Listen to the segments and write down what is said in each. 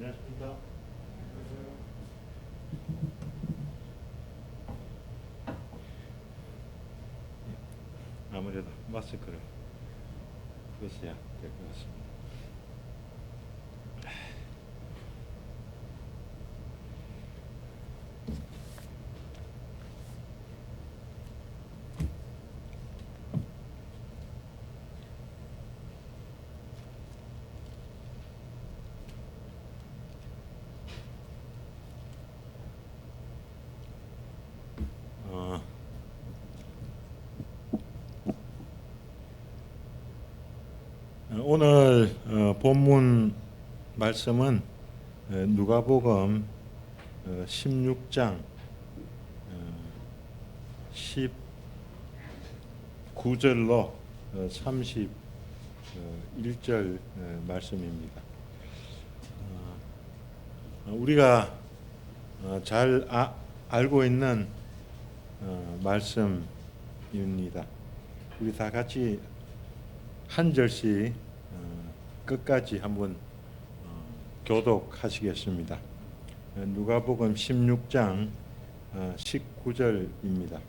안녕하십니까. 아무래도 마스크를 벗어야 될 것 같습니다. 오늘 본문 말씀은 누가복음 16장 19절로 31절 말씀입니다. 우리가 잘 알고 있는 말씀입니다. 우리 다 같이 한 절씩 끝까지 한번 교독하시겠습니다. 누가복음 16장 19절입니다.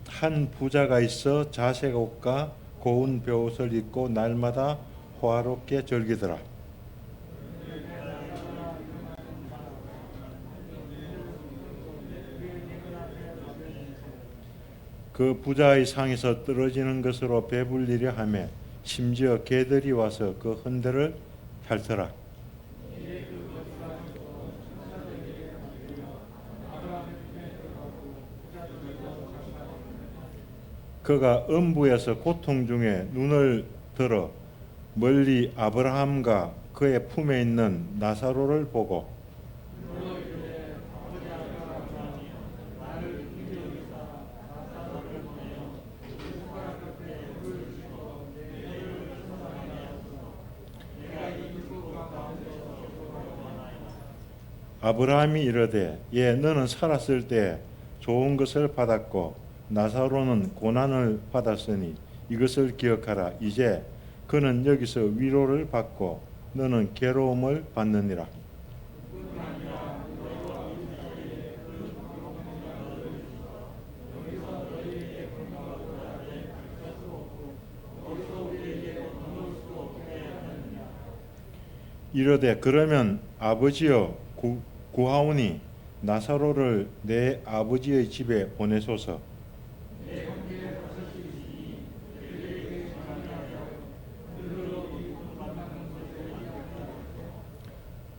한 부자가 있어 자색 옷과 고운 벼옷을 입고 날마다 호화롭게 즐기더라. 그 부자의 상에서 떨어지는 것으로 배불리려 하며 심지어 개들이 와서 그 흔들을 핥더라. 그가 음부에서 고통 중에 눈을 들어 멀리 아브라함과 그의 품에 있는 나사로를 보고 아브라함이 이르되 너는 살았을 때 좋은 것을 받았고 나사로는 고난을 받았으니 이것을 기억하라. 이제 그는 여기서 위로를 받고 너는 괴로움을 받느니라. 이르되 그러면 아버지여 구하오니 나사로를 내 아버지의 집에 보내소서.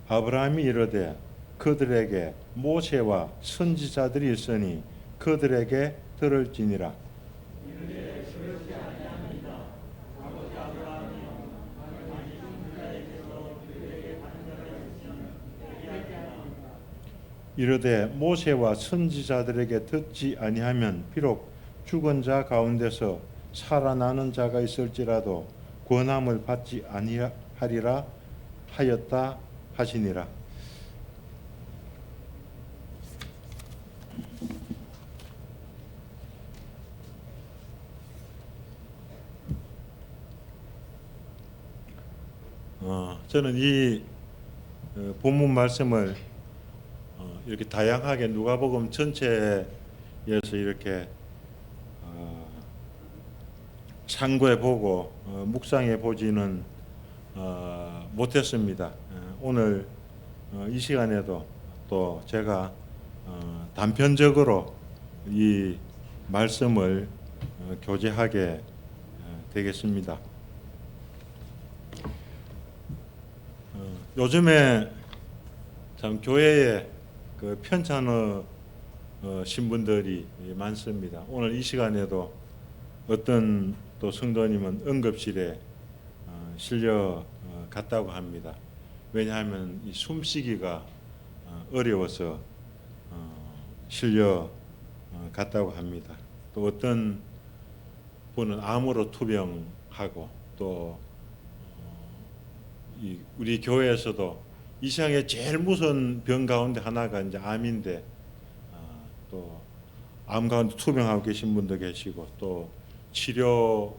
아브라함이 이르되 그들에게 모세와 선지자들이 있으니 그들에게 들을지니라. 이르되 모세와 선지자들에게 듣지 아니하면 비록 죽은 자 가운데서 살아나는 자가 있을지라도 권함을 받지 아니하리라 하였다 하시니라. 저는 이 본문 말씀을 이렇게 다양하게 누가복음 전체에서 이렇게 참고해 보고 묵상해 보지는 못했습니다. 오늘 이 시간에도 또 제가 단편적으로 이 말씀을 교제하게 되겠습니다. 요즘에 참 교회에 그 편찮으신 분들이 많습니다. 오늘 이 시간에도 어떤 또 성도님은 응급실에 실려 갔다고 합니다. 왜냐하면 이 숨쉬기가 어려워서 실려 갔다고 합니다. 또 어떤 분은 암으로 투병하고 또 우리 교회에서도 이 세상에 제일 무서운 병 가운데 하나가 이제 암인데 또 암 가운데 투병하고 계신 분도 계시고 또 치료를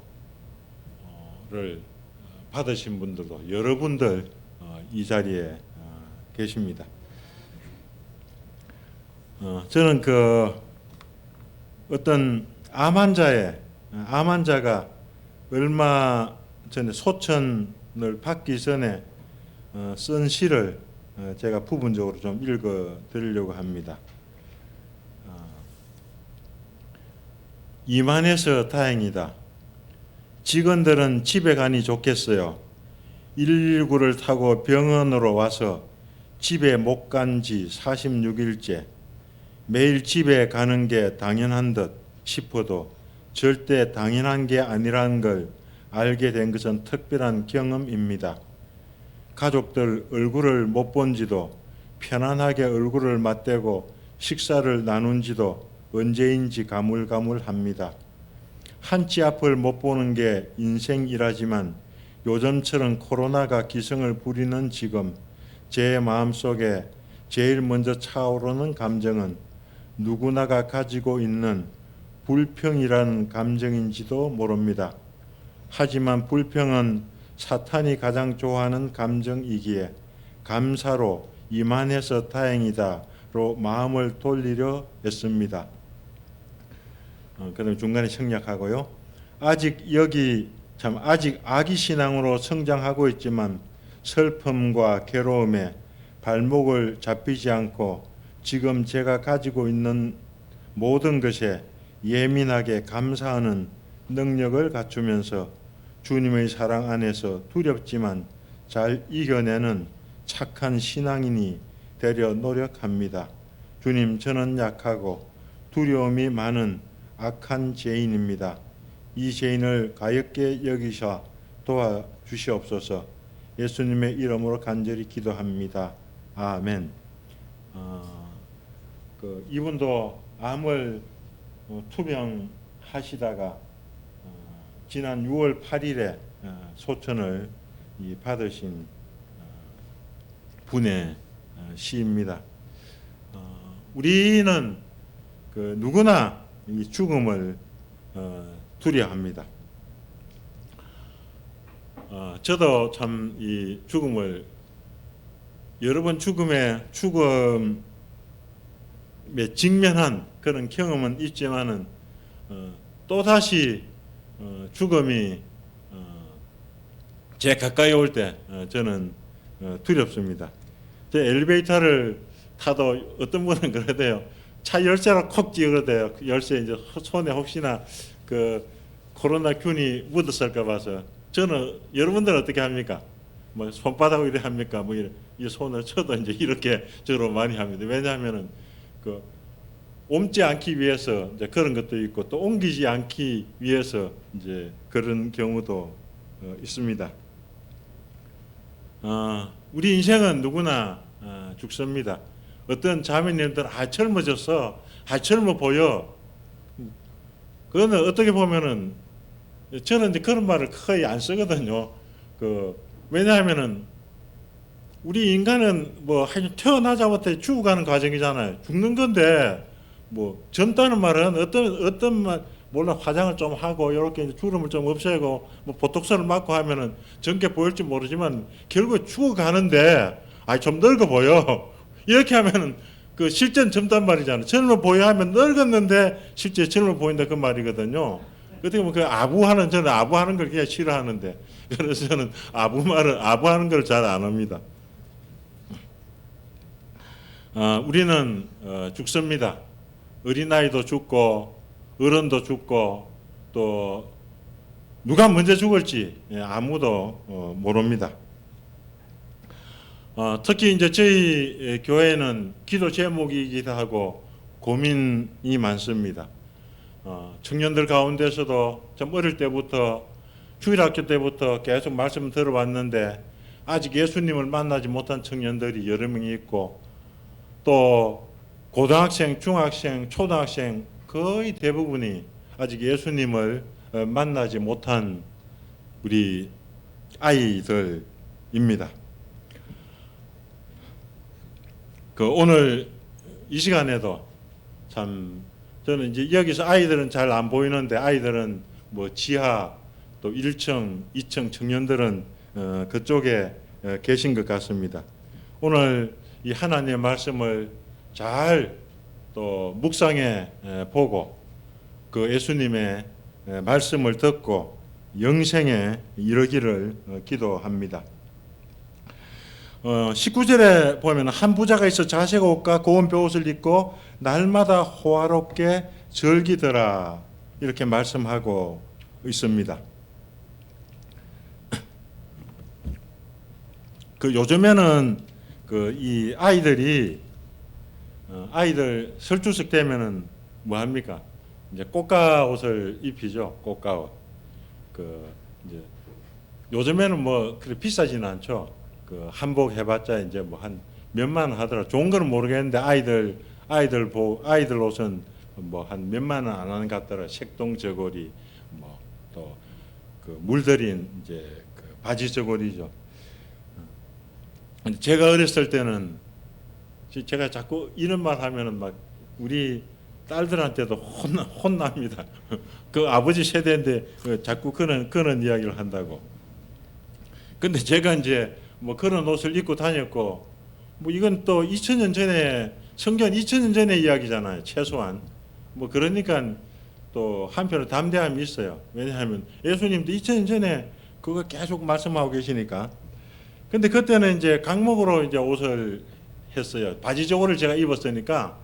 받으신 분들도 여러분들 이 자리에 계십니다. 저는 그 어떤 암 환자가 얼마 전에 소천을 받기 전에 쓴 시를 제가 부분적으로 좀 읽어 드리려고 합니다. 이만해서 다행이다. 직원들은 집에 가니 좋겠어요. 119를 타고 병원으로 와서 집에 못 간 지 46일째. 매일 집에 가는 게 당연한 듯 싶어도 절대 당연한 게 아니라는 걸 알게 된 것은 특별한 경험입니다. 가족들 얼굴을 못 본 지도, 편안하게 얼굴을 맞대고 식사를 나눈 지도 언제인지 가물가물합니다. 한 치 앞을 못 보는 게 인생이라지만 요즘처럼 코로나가 기승을 부리는 지금 제 마음속에 제일 먼저 차오르는 감정은 누구나가 가지고 있는 불평이라는 감정인지도 모릅니다. 하지만 불평은 사탄이 가장 좋아하는 감정이기에 감사로 이만해서 다행이다로 마음을 돌리려 했습니다. 그다음 중간에 생략하고요. 아직 아기 신앙으로 성장하고 있지만 슬픔과 괴로움에 발목을 잡히지 않고 지금 제가 가지고 있는 모든 것에 예민하게 감사하는 능력을 갖추면서 주님의 사랑 안에서 두렵지만 잘 이겨내는 착한 신앙인이 되려 노력합니다. 주님, 저는 약하고 두려움이 많은 악한 죄인입니다. 이 죄인을 가엾게 여기셔 도와주시옵소서. 예수님의 이름으로 간절히 기도합니다. 아멘. 이분도 암을 투병하시다가 지난 6월 8일에 소천을 받으신 분의 시입니다. 우리는 누구나 이 죽음을 두려워합니다. 저도 참 이 죽음을 여러 번 죽음에 직면한 그런 경험은 있지만은 또 다시 죽음이 제 가까이 올 때 저는 두렵습니다. 제 엘리베이터를 타도 어떤 분은 그러대요. 차 열쇠를 콕 찌그러대요. 그 열쇠 이제 손에 혹시나 그 코로나 균이 묻었을까 봐서. 저는 여러분들은 어떻게 합니까? 뭐 손바닥으로 이래 합니까? 뭐 이 손을 쳐도 이제 이렇게 저로 많이 합니다. 왜냐하면은 그 옮지 않기 위해서 이제 그런 것도 있고 또 옮기지 않기 위해서 이제 그런 경우도 있습니다. 우리 인생은 누구나 죽습니다. 어떤 자매님들은 젊어졌어, 젊어 보여. 그거는 어떻게 보면은 저는 이제 그런 말을 거의 안 쓰거든요. 왜냐하면은 우리 인간은 뭐 태어나자마자 죽어가는 과정이잖아요. 죽는 건데 뭐 젊다는 말은 어떤 말 물론 화장을 좀 하고 이렇게 주름을 좀 없애고 뭐 보톡스를 맞고 하면은 젊게 보일지 모르지만 결국 죽어가는데 좀 늙어 보여. 이렇게 하면은 그 실제는 젊단 말이잖아요. 젊어 보여 하면 늙었는데 실제 젊어 보인다 그 말이거든요. 어떻게 보면 저는 아부하는 걸 그냥 싫어하는데 그래서 저는 아부하는 걸 잘 안 합니다. 우리는 죽습니다. 어린아이도 죽고 어른도 죽고 또 누가 먼저 죽을지 아무도 모릅니다. 특히 이제 저희 교회는 기도 제목이기도 하고 고민이 많습니다. 청년들 가운데서도 좀 어릴 때부터 주일학교 때부터 계속 말씀 들어봤는데 아직 예수님을 만나지 못한 청년들이 여러 명이 있고 또 고등학생, 중학생, 초등학생 거의 대부분이 아직 예수님을 만나지 못한 우리 아이들입니다. 오늘 이 시간에도 참 저는 이제 여기서 아이들은 잘 안 보이는데 아이들은 뭐 지하 또 1층, 2층 청년들은 그쪽에 계신 것 같습니다. 오늘 이 하나님의 말씀을 잘 또 묵상해 보고 그 예수님의 말씀을 듣고 영생에 이르기를 기도합니다. 19절에 보면 한 부자가 있어 자색 옷과 고운 벼옷을 입고 날마다 호화롭게 즐기더라 이렇게 말씀하고 있습니다. 그 요즘에는 그 이 아이들 설주석 되면은 뭐 합니까? 이제 꽃가 옷을 입히죠. 꽃가 옷. 그 이제 요즘에는 뭐 그렇게 비싸지는 않죠. 그 한복 해봤자 이제 뭐 한 몇만 원 하더라. 좋은 거는 모르겠는데 아이들 옷은 뭐 한 몇만 원 안 하는 것 같더라. 색동 저고리 뭐 또 그 물들인 이제 그 바지 저고리죠. 제가 어렸을 때는 제가 자꾸 이런 말 하면은 막 우리 딸들한테도 혼납니다. 그 아버지 세대인데 자꾸 그런 이야기를 한다고. 근데 제가 이제 뭐 그런 옷을 입고 다녔고, 뭐 이건 또 2000년 전에 성경 2000년 전의 이야기잖아요. 최소한. 뭐 그러니까 또 한편으로 담대함이 있어요. 왜냐하면 예수님도 2000년 전에 그거 계속 말씀하고 계시니까. 근데 그때는 이제 강목으로 이제 옷을 했어요. 바지 저고를 제가 입었으니까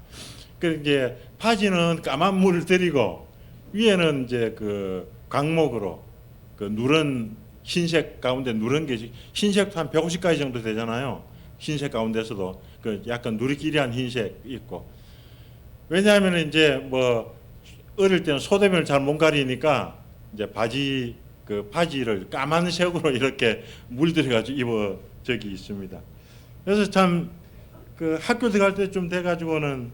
그 이제 바지는 까만 물을 들이고 위에는 이제 그 강목으로 그 누런 흰색 가운데 누런 게 흰색도 한 150가지 정도 되잖아요. 흰색 가운데서도 그 약간 누리끼리한 흰색 있고. 왜냐하면 이제 뭐 어릴 때는 소대면을 잘 못 가리니까 이제 바지를 까만색으로 이렇게 물들여가지고 입어 적이 있습니다. 그래서 참 그 학교 들어갈 때쯤 돼가지고는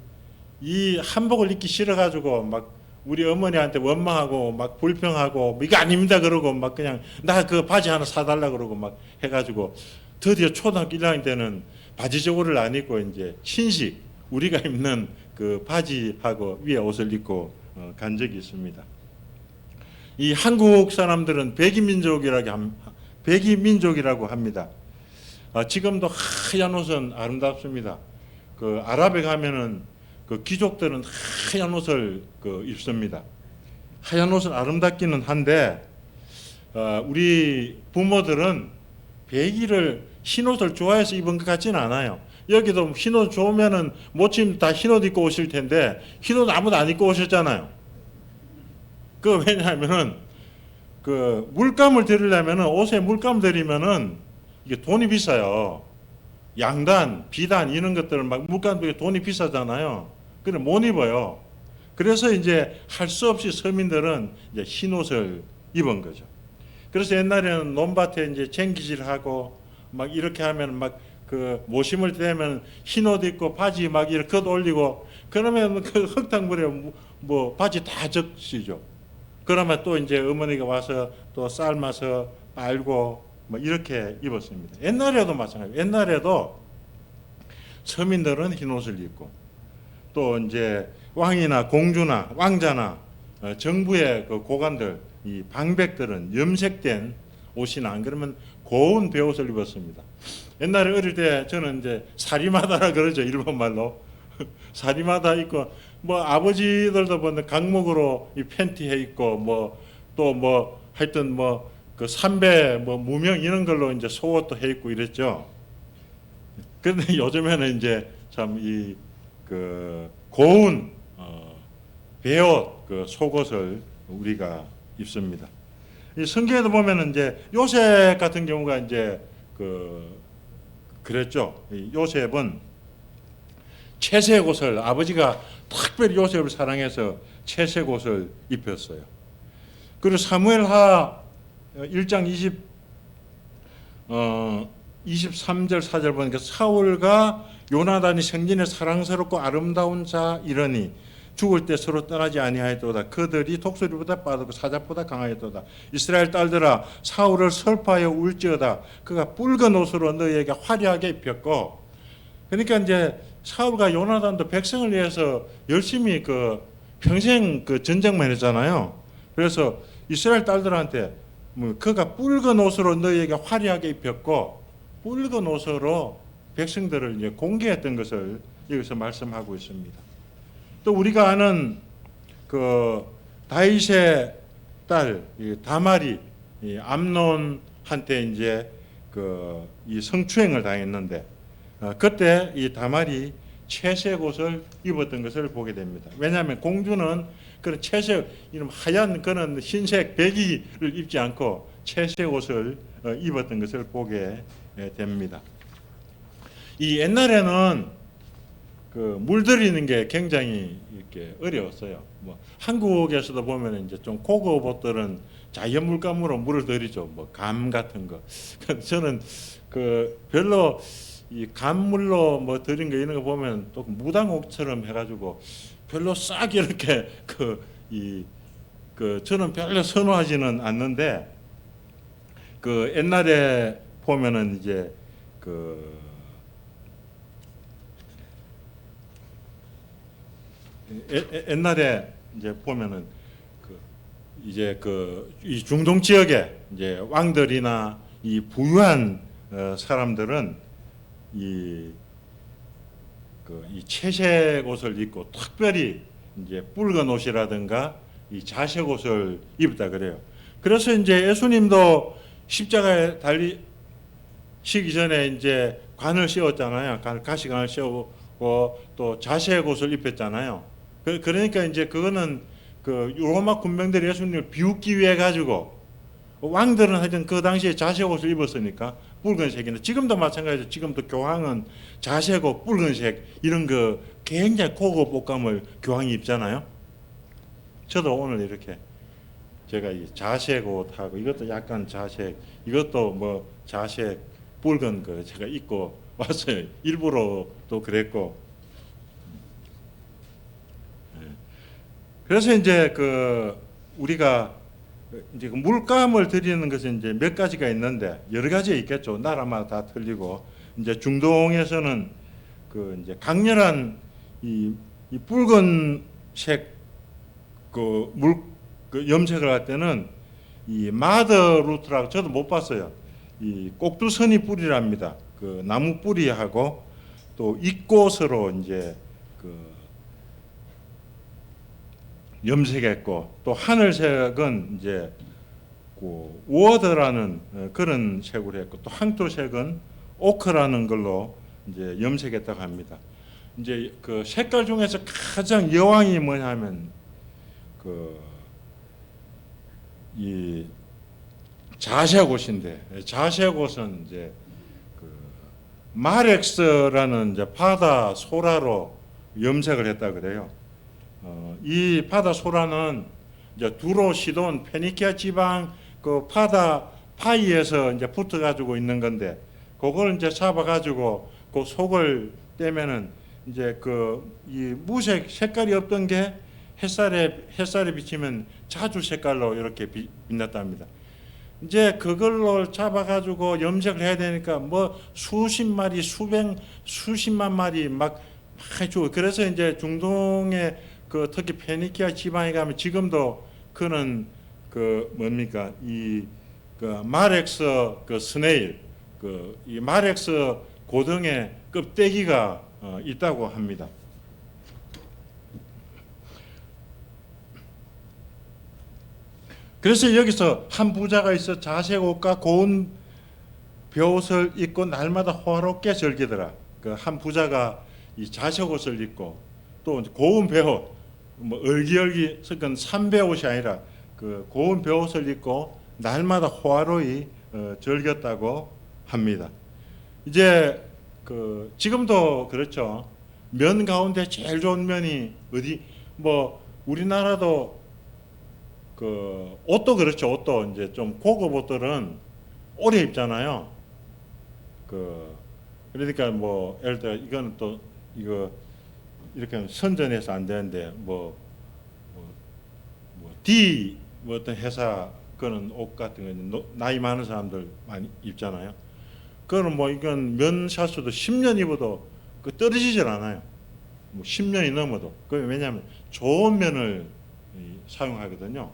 이 한복을 입기 싫어가지고 막 우리 어머니한테 원망하고 막 불평하고 이거 아닙니다 그러고 막 그냥 나 그 바지 하나 사달라 그러고 막 해가지고 드디어 초등학교 1학년 때는 바지 저고리를 안 입고 이제 흰식 우리가 입는 그 바지하고 위에 옷을 입고 간 적이 있습니다. 이 한국 사람들은 백이민족이라고 합니다. 지금도 하얀 옷은 아름답습니다. 그 아랍에 가면은 그 귀족들은 하얀 옷을 입습니다. 하얀 옷은 아름답기는 한데 우리 부모들은 흰 옷을 좋아해서 입은 것 같지는 않아요. 여기도 흰 옷 좋으면은 모침 다 흰 옷 입고 오실 텐데 흰 옷 아무도 안 입고 오셨잖아요. 왜냐하면은 그 물감을 들이려면은 옷에 물감 들이면은 이게 돈이 비싸요. 양단, 비단 이런 것들은 막 물감 들이 돈이 비싸잖아요. 그래 못 입어요. 그래서 이제 할 수 없이 서민들은 이제 흰 옷을 입은 거죠. 그래서 옛날에는 논밭에 이제 쟁기질하고 막 이렇게 하면 막 그 모심을 대면 흰 옷 입고 바지 막 이렇게 겉 올리고 그러면 그 흙탕물에 뭐 바지 다 적시죠. 그러면 또 이제 어머니가 와서 또 삶아서 빨고 뭐 이렇게 입었습니다. 옛날에도 마찬가지예요. 옛날에도 서민들은 흰 옷을 입고 또 이제 왕이나 공주나 왕자나 정부의 그 고관들 이 방백들은 염색된 옷이나 안 그러면 고운 베옷을 입었습니다. 옛날에 어릴 때 저는 이제 사리마다라 그러죠. 일본 말로. 사리마다 입고 뭐 아버지들도 보면 강목으로 이 팬티 해 입고 뭐 또 뭐 하여튼 뭐 그 삼배 뭐 무명 이런 걸로 이제 속옷도 해 입고 이랬죠. 그런데 요즘에는 이제 참 이 그 고운 베옷 그 속옷을 우리가 입습니다. 이 성경에도 보면은 이제 요셉 같은 경우가 이제 그랬죠. 요셉은 채색 옷을 아버지가 특별히 요셉을 사랑해서 채색 옷을 입혔어요. 그리고 사무엘하 1장 23절 4절 보니까 사울과 요나단이 생전에 사랑스럽고 아름다운 자 이러니 죽을 때 서로 떠나지 아니하였도다. 그들이 독수리보다 빠르고 사자보다 강하였도다. 이스라엘 딸들아 사울을 설파하여 울지어다. 그가 붉은 옷으로 너희에게 화려하게 입혔고. 그러니까 이제 사울과 요나단도 백성을 위해서 열심히 평생 전쟁만 했잖아요. 그래서 이스라엘 딸들한테 그가 붉은 옷으로 너희에게 화려하게 입혔고 붉은 옷으로 백성들을 이제 공개했던 것을 여기서 말씀하고 있습니다. 또 우리가 아는 그 다윗의 딸 다말이 암논한테 이제 그 이 성추행을 당했는데 그때 이 다말이 채색 옷을 입었던 것을 보게 됩니다. 왜냐하면 공주는 그런 채색 이런 하얀 그런 흰색 배기를 입지 않고 채색 옷을 입었던 것을 보게 됩니다. 이 옛날에는 그 물들이는 게 굉장히 이렇게 어려웠어요. 뭐 한국에서도 보면 이제 좀 고급 옷들은 자연 물감으로 물을 들이죠. 뭐 감 같은 거. 저는 그 별로 이 감물로 뭐 들인 거 이런 거 보면 또 무당옥처럼 해가지고 별로 싹 이렇게 저는 별로 선호하지는 않는데 그 옛날에 보면은 이제 그 옛날에 이제 보면은 이제 이 중동 지역에 이제 왕들이나 이 부유한 사람들은 이 채색 옷을 입고 특별히 이제 붉은 옷이라든가 이 자색 옷을 입었다 그래요. 그래서 이제 예수님도 십자가에 달리시기 전에 이제 관을 씌웠잖아요. 가시관을 씌우고 또 자색 옷을 입혔잖아요. 그러니까 이제 그거는 그 로마 군병들이 예수님을 비웃기 위해 가지고 왕들은 하여튼 그 당시에 자색 옷을 입었으니까 붉은색이나 지금도 마찬가지죠. 지금도 교황은 자색 옷, 붉은색 이런 거 굉장히 고급 옷감을 교황이 입잖아요. 저도 오늘 이렇게 제가 이 자색 옷하고 이것도 약간 자색, 이것도 뭐 자색 붉은 거 제가 입고 왔어요. 일부러 또 그랬고. 그래서 이제 우리가 이제 물감을 드리는 것은 이제 몇 가지가 있는데 여러 가지 있겠죠. 나라마다 다 틀리고 이제 중동에서는 이제 강렬한 이 붉은색 염색을 할 때는 이 마더 루트라고 저도 못 봤어요. 이 꼭두선이 뿌리랍니다. 그 나무 뿌리하고 또 잎꽃으로 이제 염색했고 또 하늘색은 이제 우어드라는 그런 색으로 했고 또 황토색은 오크라는 걸로 이제 염색했다고 합니다. 이제 그 색깔 중에서 가장 여왕이 뭐냐면 이 자색 옷인데 자색 옷은 이제 마렉스라는 이제 바다 소라로 염색을 했다 그래요. 이 바다 소라는 이제 두로, 시돈, 페니키아 지방 그 바다 파이에서 이제 붙어 가지고 있는 건데 그걸 이제 잡아 가지고 그 속을 떼면은 이제 이 무색 색깔이 없던 게 햇살에 비치면 자주 색깔로 이렇게 빛났답니다. 이제 그걸로 잡아 가지고 염색을 해야 되니까 뭐 수십 마리, 수십만 마리 막 주고 그래서 이제 중동의 특히 페니키아 지방에 가면 지금도 그는 뭡니까 이 마렉스 스네일 이 마렉스 고등의 껍데기가 있다고 합니다. 그래서 여기서 한 부자가 있어 자색 옷과 고운 벼옷을 입고 날마다 호화롭게 즐기더라. 한 부자가 이 자색 옷을 입고 또 고운 벼옷 뭐 얼기얼기 섞은 삼배옷이 아니라 고운 벼옷을 입고 날마다 호화로이 즐겼다고 합니다. 이제 지금도 그렇죠. 면 가운데 제일 좋은 면이 어디 뭐 우리나라도 옷도 그렇죠. 옷도 이제 좀 고급 옷들은 오래 입잖아요. 그러니까 뭐 예를 들어 이거는 또 이거 이렇게 선전해서 안 되는데 D 뭐 어떤 회사 그런 옷 같은 거 나이 많은 사람들 많이 입잖아요. 그거는 뭐 이건 면 샷수도 10년 입어도 떨어지질 않아요. 뭐 10년이 넘어도. 왜냐하면 좋은 면을 사용하거든요.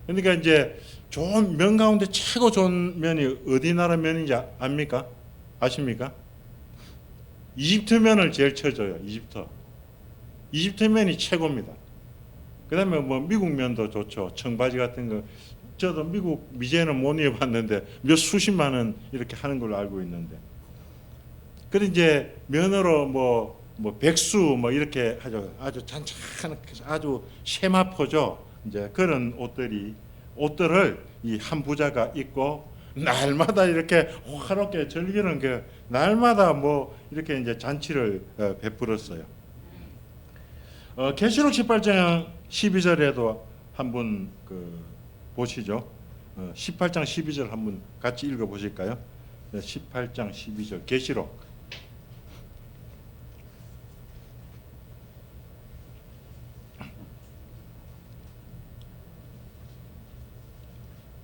그러니까 이제 좋은 면 가운데 최고 좋은 면이 어디 나라 면인지 압니까? 아십니까? 이집트면을 제일 쳐줘요. 이집트면이 최고입니다. 그 다음에 뭐 미국 면도 좋죠. 청바지 같은 거. 저도 미국 미제는 못 입어봤는데 몇 수십만 원 이렇게 하는 걸로 알고 있는데. 그래 이제 면으로 뭐 백수 뭐 이렇게 하죠. 아주 잔잔하게 아주 세마포죠. 이제 그런 옷들을 이 한 부자가 입고 날마다 이렇게 화롭게 즐기는 게 날마다 뭐 이렇게 이제 잔치를 베풀었어요. 계시록 18장 12절에도 한번 보시죠. 18장 12절 한번 같이 읽어 보실까요? 18장 12절 계시록.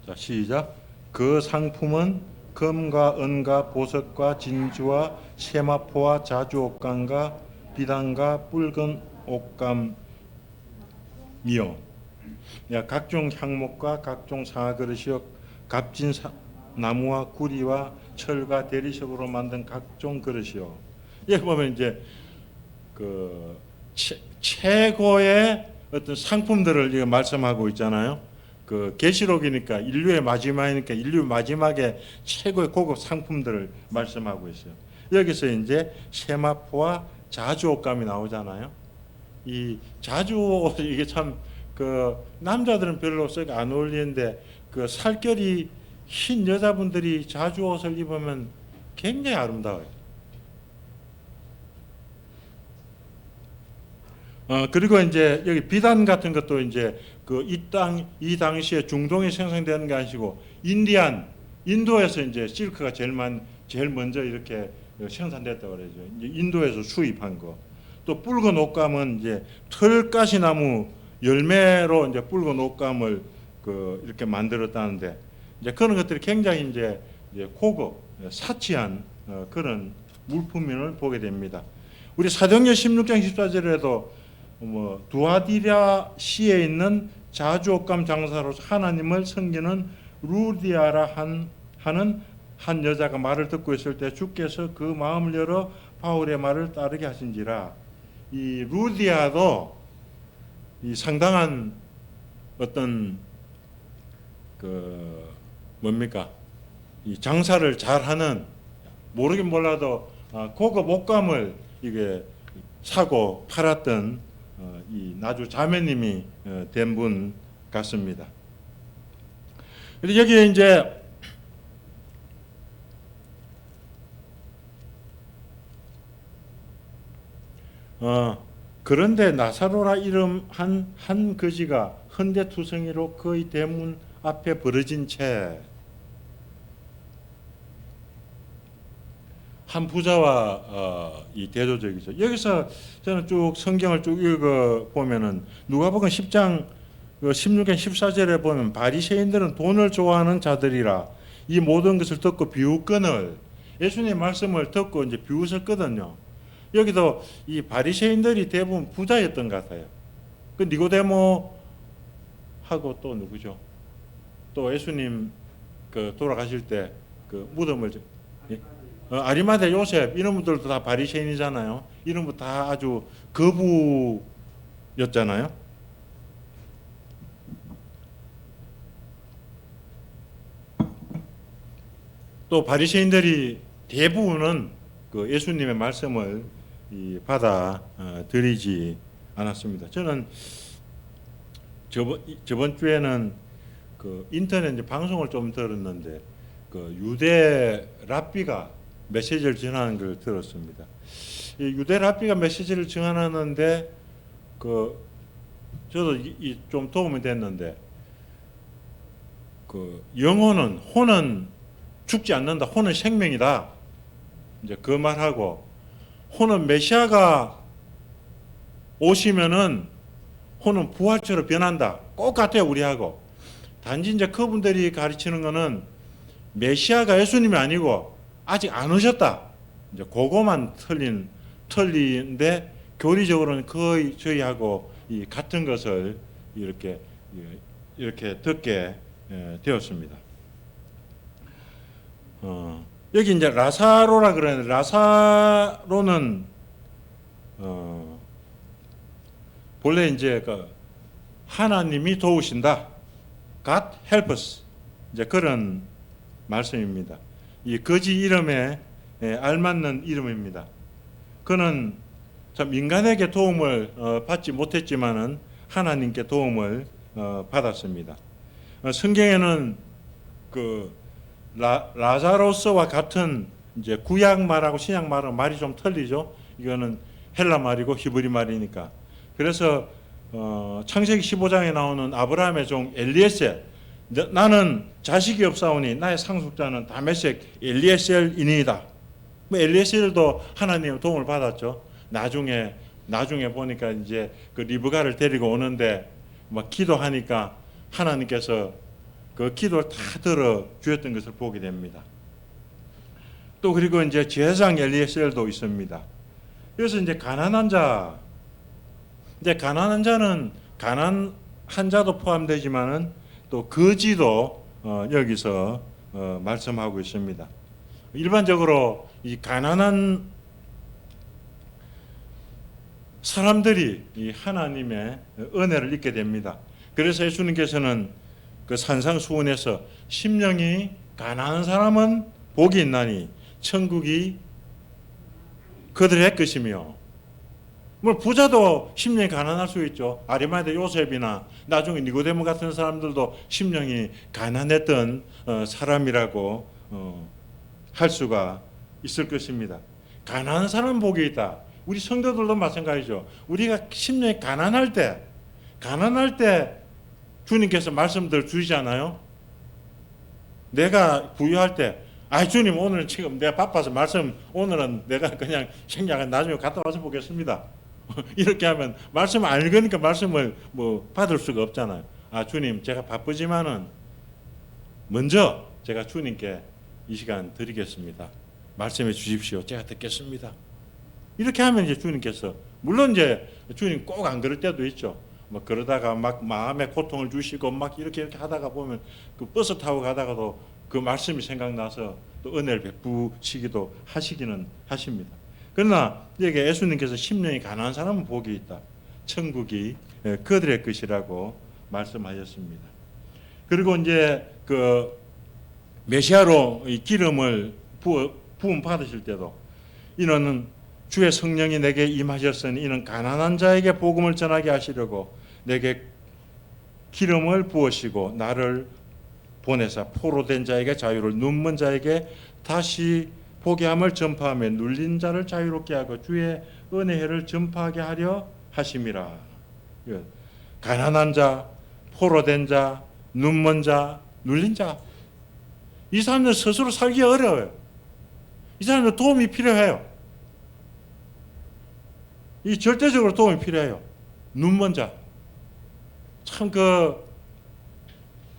자, 시작. 그 상품은 금과 은과 보석과 진주와 세마포와 자주옥감과 비단과 붉은 옷감이요, 각종 향목과 각종 상아그릇이요, 값진 나무와 구리와 철과 대리석으로 만든 각종 그릇이요. 여기 보면 이제 그 최고의 어떤 상품들을 이거 말씀하고 있잖아요. 그 계시록이니까 인류의 마지막이니까 인류 마지막에 최고의 고급 상품들을 말씀하고 있어요. 여기서 이제 세마포와 자주옷감이 나오잖아요. 이 자주옷 이게 참 그 남자들은 별로 썩 안 어울리는데 그 살결이 흰 여자분들이 자주옷을 입으면 굉장히 아름다워요. 그리고 이제 여기 비단 같은 것도 이제 그 이 당시에 중동에 생성되는 게 아니고 인도에서 이제 실크가 제일 먼저 이렇게 생산됐다고 그러죠. 이제 인도에서 수입한 거. 또 붉은 옷감은 이제 털가시나무 열매로 이제 붉은 옷감을 이렇게 만들었다는데 이제 그런 것들이 굉장히 이제 고급 사치한 그런 물품을 보게 됩니다. 우리 사도행전 16장 14절에도 두아디라 시에 있는 자주옷감 장사로서 하나님을 섬기는 루디아라 하는 한 여자가 말을 듣고 있을 때 주께서 그 마음을 열어 바울의 말을 따르게 하신지라. 이 루디아도 이 상당한 어떤 이 장사를 잘하는, 모르긴 몰라도 고급 옷감을 이게 사고 팔았던 이 나주 자매님이 된 분 같습니다. 그래서 여기에 이제 그런데 나사로라 이름 한 거지가 헌데투성이로 그의 대문 앞에 벌어진 채 한 부자와 이 대조적이죠. 여기서 저는 쭉 성경을 쭉 읽어 보면은 누가복음 10장 16장 14절에 보면 바리새인들은 돈을 좋아하는 자들이라 이 모든 것을 듣고 비웃거늘, 예수님의 말씀을 듣고 이제 비웃었거든요. 여기도 이 바리새인들이 대부분 부자였던 것 같아요. 그 니고데모하고 또 누구죠? 또 예수님 돌아가실 때 무덤을 아리마대 요셉 이런 분들도 다 바리새인이잖아요. 이런 분 다 아주 거부였잖아요. 또 바리새인들이 대부분은 예수님의 말씀을 받아 들이지 않았습니다. 저는 저번 주에는 인터넷 방송을 좀 들었는데 유대 랍비가 메시지를 전하는 걸 들었습니다. 이 유대 랍비가 메시지를 전하는데 저도 좀 도움이 됐는데 혼은 죽지 않는다. 혼은 생명이다. 이제 그 말하고 혼은 메시아가 오시면은 혼은 부활체로 변한다. 똑같아요, 우리하고. 단지 이제 그분들이 가르치는 거는 메시아가 예수님이 아니고 아직 안 오셨다. 이제 그거만 틀린데 교리적으로는 거의 저희하고 같은 것을 이렇게 듣게 되었습니다. 여기 이제 라사로라 그러는데 라사로는 본래 이제 그 하나님이 도우신다. God help us. 이제 그런 말씀입니다. 이 거지 이름에 알맞는 이름입니다. 그는 참 인간에게 도움을 받지 못했지만은 하나님께 도움을 받았습니다. 성경에는 그 라자로스와 같은 이제 구약 말하고 신약 말하고 말이 좀 틀리죠. 이거는 헬라 말이고 히브리 말이니까. 그래서 창세기 15장에 나오는 아브라함의 종 엘리에셀, 나는 자식이 없사오니 나의 상속자는 다메섹 엘리에셀이니이다. 뭐 엘리에셀도 하나님의 도움을 받았죠. 나중에 보니까 이제 그 리브가를 데리고 오는데 막 기도하니까 하나님께서 그 기도를 다 들어 주셨던 것을 보게 됩니다. 또 그리고 이제 제사장 엘리에셀도 있습니다. 그래서 이제 가난한 자는 가난한 자도 포함되지만은 또 거지도 여기서 말씀하고 있습니다. 일반적으로 이 가난한 사람들이 이 하나님의 은혜를 잊게 됩니다. 그래서 예수님께서는 그 산상수훈에서 심령이 가난한 사람은 복이 있나니 천국이 그들의 것이며, 뭐 부자도 심령이 가난할 수 있죠. 아리마대 요셉이나 나중에 니고데모 같은 사람들도 심령이 가난했던 사람이라고 할 수가 있을 것입니다. 가난한 사람은 복이 있다. 우리 성도들도 마찬가지죠. 우리가 심령이 가난할 때 주님께서 말씀들 주시잖아요. 내가 부유할 때, 주님 오늘 지금 내가 바빠서 오늘은 내가 그냥 생략한 나중에 갔다 와서 보겠습니다. 이렇게 하면 말씀 안 읽으니까 말씀을 뭐 받을 수가 없잖아요. 주님 제가 바쁘지만은 먼저 제가 주님께 이 시간 드리겠습니다. 말씀해 주십시오. 제가 듣겠습니다. 이렇게 하면 이제 주님께서, 물론 이제 주님 꼭 안 그럴 때도 있죠. 뭐 그러다가 막 마음에 고통을 주시고 막 이렇게 하다가 보면 그 버스 타고 가다가도 그 말씀이 생각나서 또 은혜를 베푸시기도 하시기는 하십니다. 그러나 여기 예수님께서 심령이 가난한 사람은 복이 있다. 천국이 그들의 것이라고 말씀하셨습니다. 그리고 이제 그 메시아로 이 기름을 부음 받으실 때도 이는 주의 성령이 내게 임하셨으니 이는 가난한 자에게 복음을 전하게 하시려고 내게 기름을 부으시고 나를 보내사 포로된 자에게 자유를, 눈먼 자에게 다시 보게 함을 전파하며 눌린 자를 자유롭게 하고 주의 은혜를 전파하게 하려 하심이라. 가난한 자, 포로된 자, 눈먼 자, 눌린 자, 이 사람들 스스로 살기 어려워요. 이 사람들 도움이 필요해요. 이 절대적으로 도움이 필요해요. 눈먼 자. 참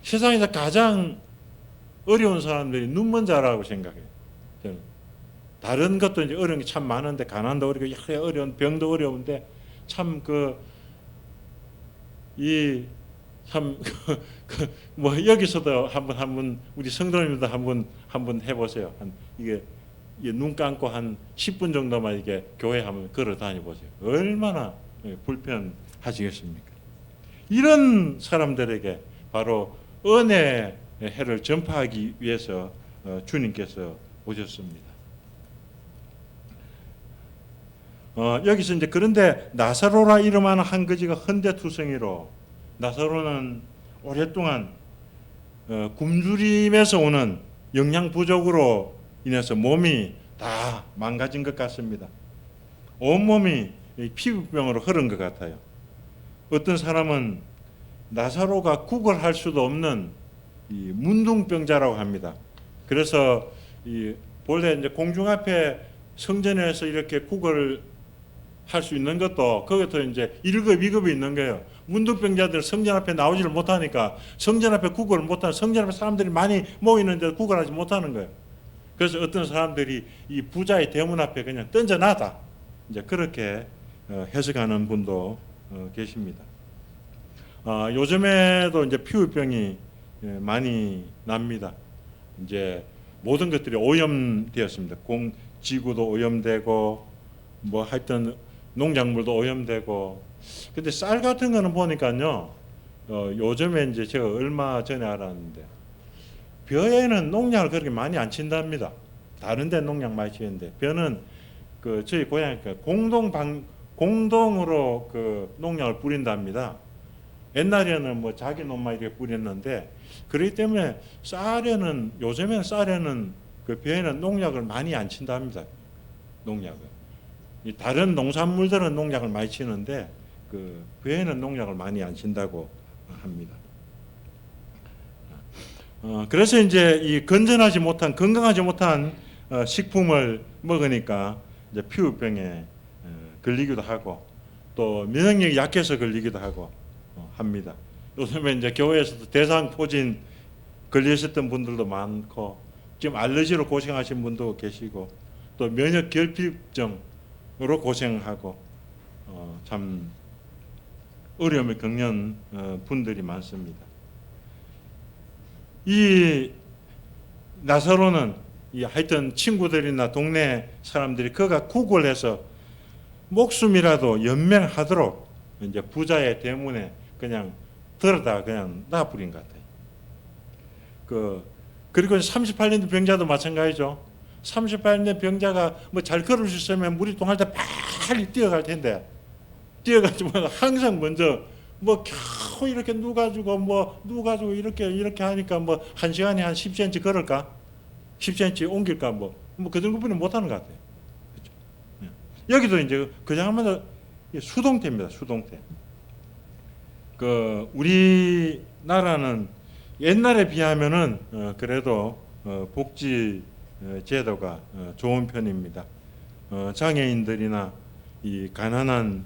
세상에서 가장 어려운 사람들이 눈먼 자라고 생각해요. 저는. 다른 것도 이제 어려운 게 참 많은데, 가난도 어렵고, 어려운 병도 어려운데, 참 뭐 여기서도 한번 우리 성도님들도 한번 해보세요. 이게 눈 감고 한 10분 정도만 이게 교회 한번 걸어 다녀보세요. 얼마나 불편하시겠습니까? 이런 사람들에게 바로 은혜의 해를 전파하기 위해서 주님께서 오셨습니다. 여기서 이제 그런데 나사로라 이름하는 한 거지가 헌데투성이로, 나사로는 오랫동안 굶주림에서 오는 영양 부족으로 인해서 몸이 다 망가진 것 같습니다. 온몸이 피부병으로 흐른 것 같아요. 어떤 사람은 나사로가 구걸할 수도 없는 이 문둥병자라고 합니다. 그래서 본래 이제 공중 앞에 성전에서 이렇게 구걸을 할 수 있는 것도 거기서 이제 1급, 2급이 있는 거예요. 문둥병자들은 성전 앞에 나오지를 못하니까 성전 앞에 구걸을 못하는, 성전 앞에 사람들이 많이 모이는데 구걸하지 못하는 거예요. 그래서 어떤 사람들이 이 부자의 대문 앞에 그냥 던져놔다, 이제 그렇게 해석하는 분도 계십니다. 요즘에도 이제 피부병이 많이 납니다. 이제 모든 것들이 오염되었습니다. 지구도 오염되고 뭐 하여튼 농작물도 오염되고. 근데 쌀 같은 거는 보니까요, 요즘에 이제 제가 얼마 전에 알았는데 벼에는 농약을 그렇게 많이 안 친답니다. 다른 데 농약 많이 치는데 벼는 그 저희 고향 공동으로 그 농약을 뿌린답니다. 옛날에는 뭐 자기 놈만 이렇게 뿌렸는데, 그렇기 때문에 요즘에는 쌀에는 그 벼에는 농약을 많이 안 친답니다. 농약을. 다른 농산물들은 농약을 많이 치는데 그 벼에는 농약을 많이 안 친다고 합니다. 그래서 이제 이 건강하지 못한 식품을 먹으니까 이제 피부병에 걸리기도 하고 또 면역력이 약해서 걸리기도 하고 합니다. 요즘에 이제 교회에서도 대상포진 걸리셨던 분들도 많고 지금 알러지로 고생하신 분도 계시고 또 면역 결핍증으로 고생하고 참 어려움을 겪는 분들이 많습니다. 이 나사로는 하여튼 친구들이나 동네 사람들이 그가 구걸해서 목숨이라도 연명하도록 이제 부자의 대문에 그냥 들어다 그냥 놔버린 것 같아요. 그리고 38년 병자도 마찬가지죠. 38년 병자가 뭐 잘 걸을 수 있으면 물이 동할 때 빨리 뛰어갈 텐데 뛰어가지고 항상 먼저 뭐 겨우 이렇게 누가지고 이렇게 하니까 뭐 한 시간에 한 10cm 걸을까? 10cm 옮길까? 뭐 그 정도뿐이 못하는 것 같아요. 그렇죠? 여기도 이제 그냥 하면 수동태입니다. 수동태. 우리나라는 옛날에 비하면은 그래도 복지 제도가 좋은 편입니다. 장애인들이나 이 가난한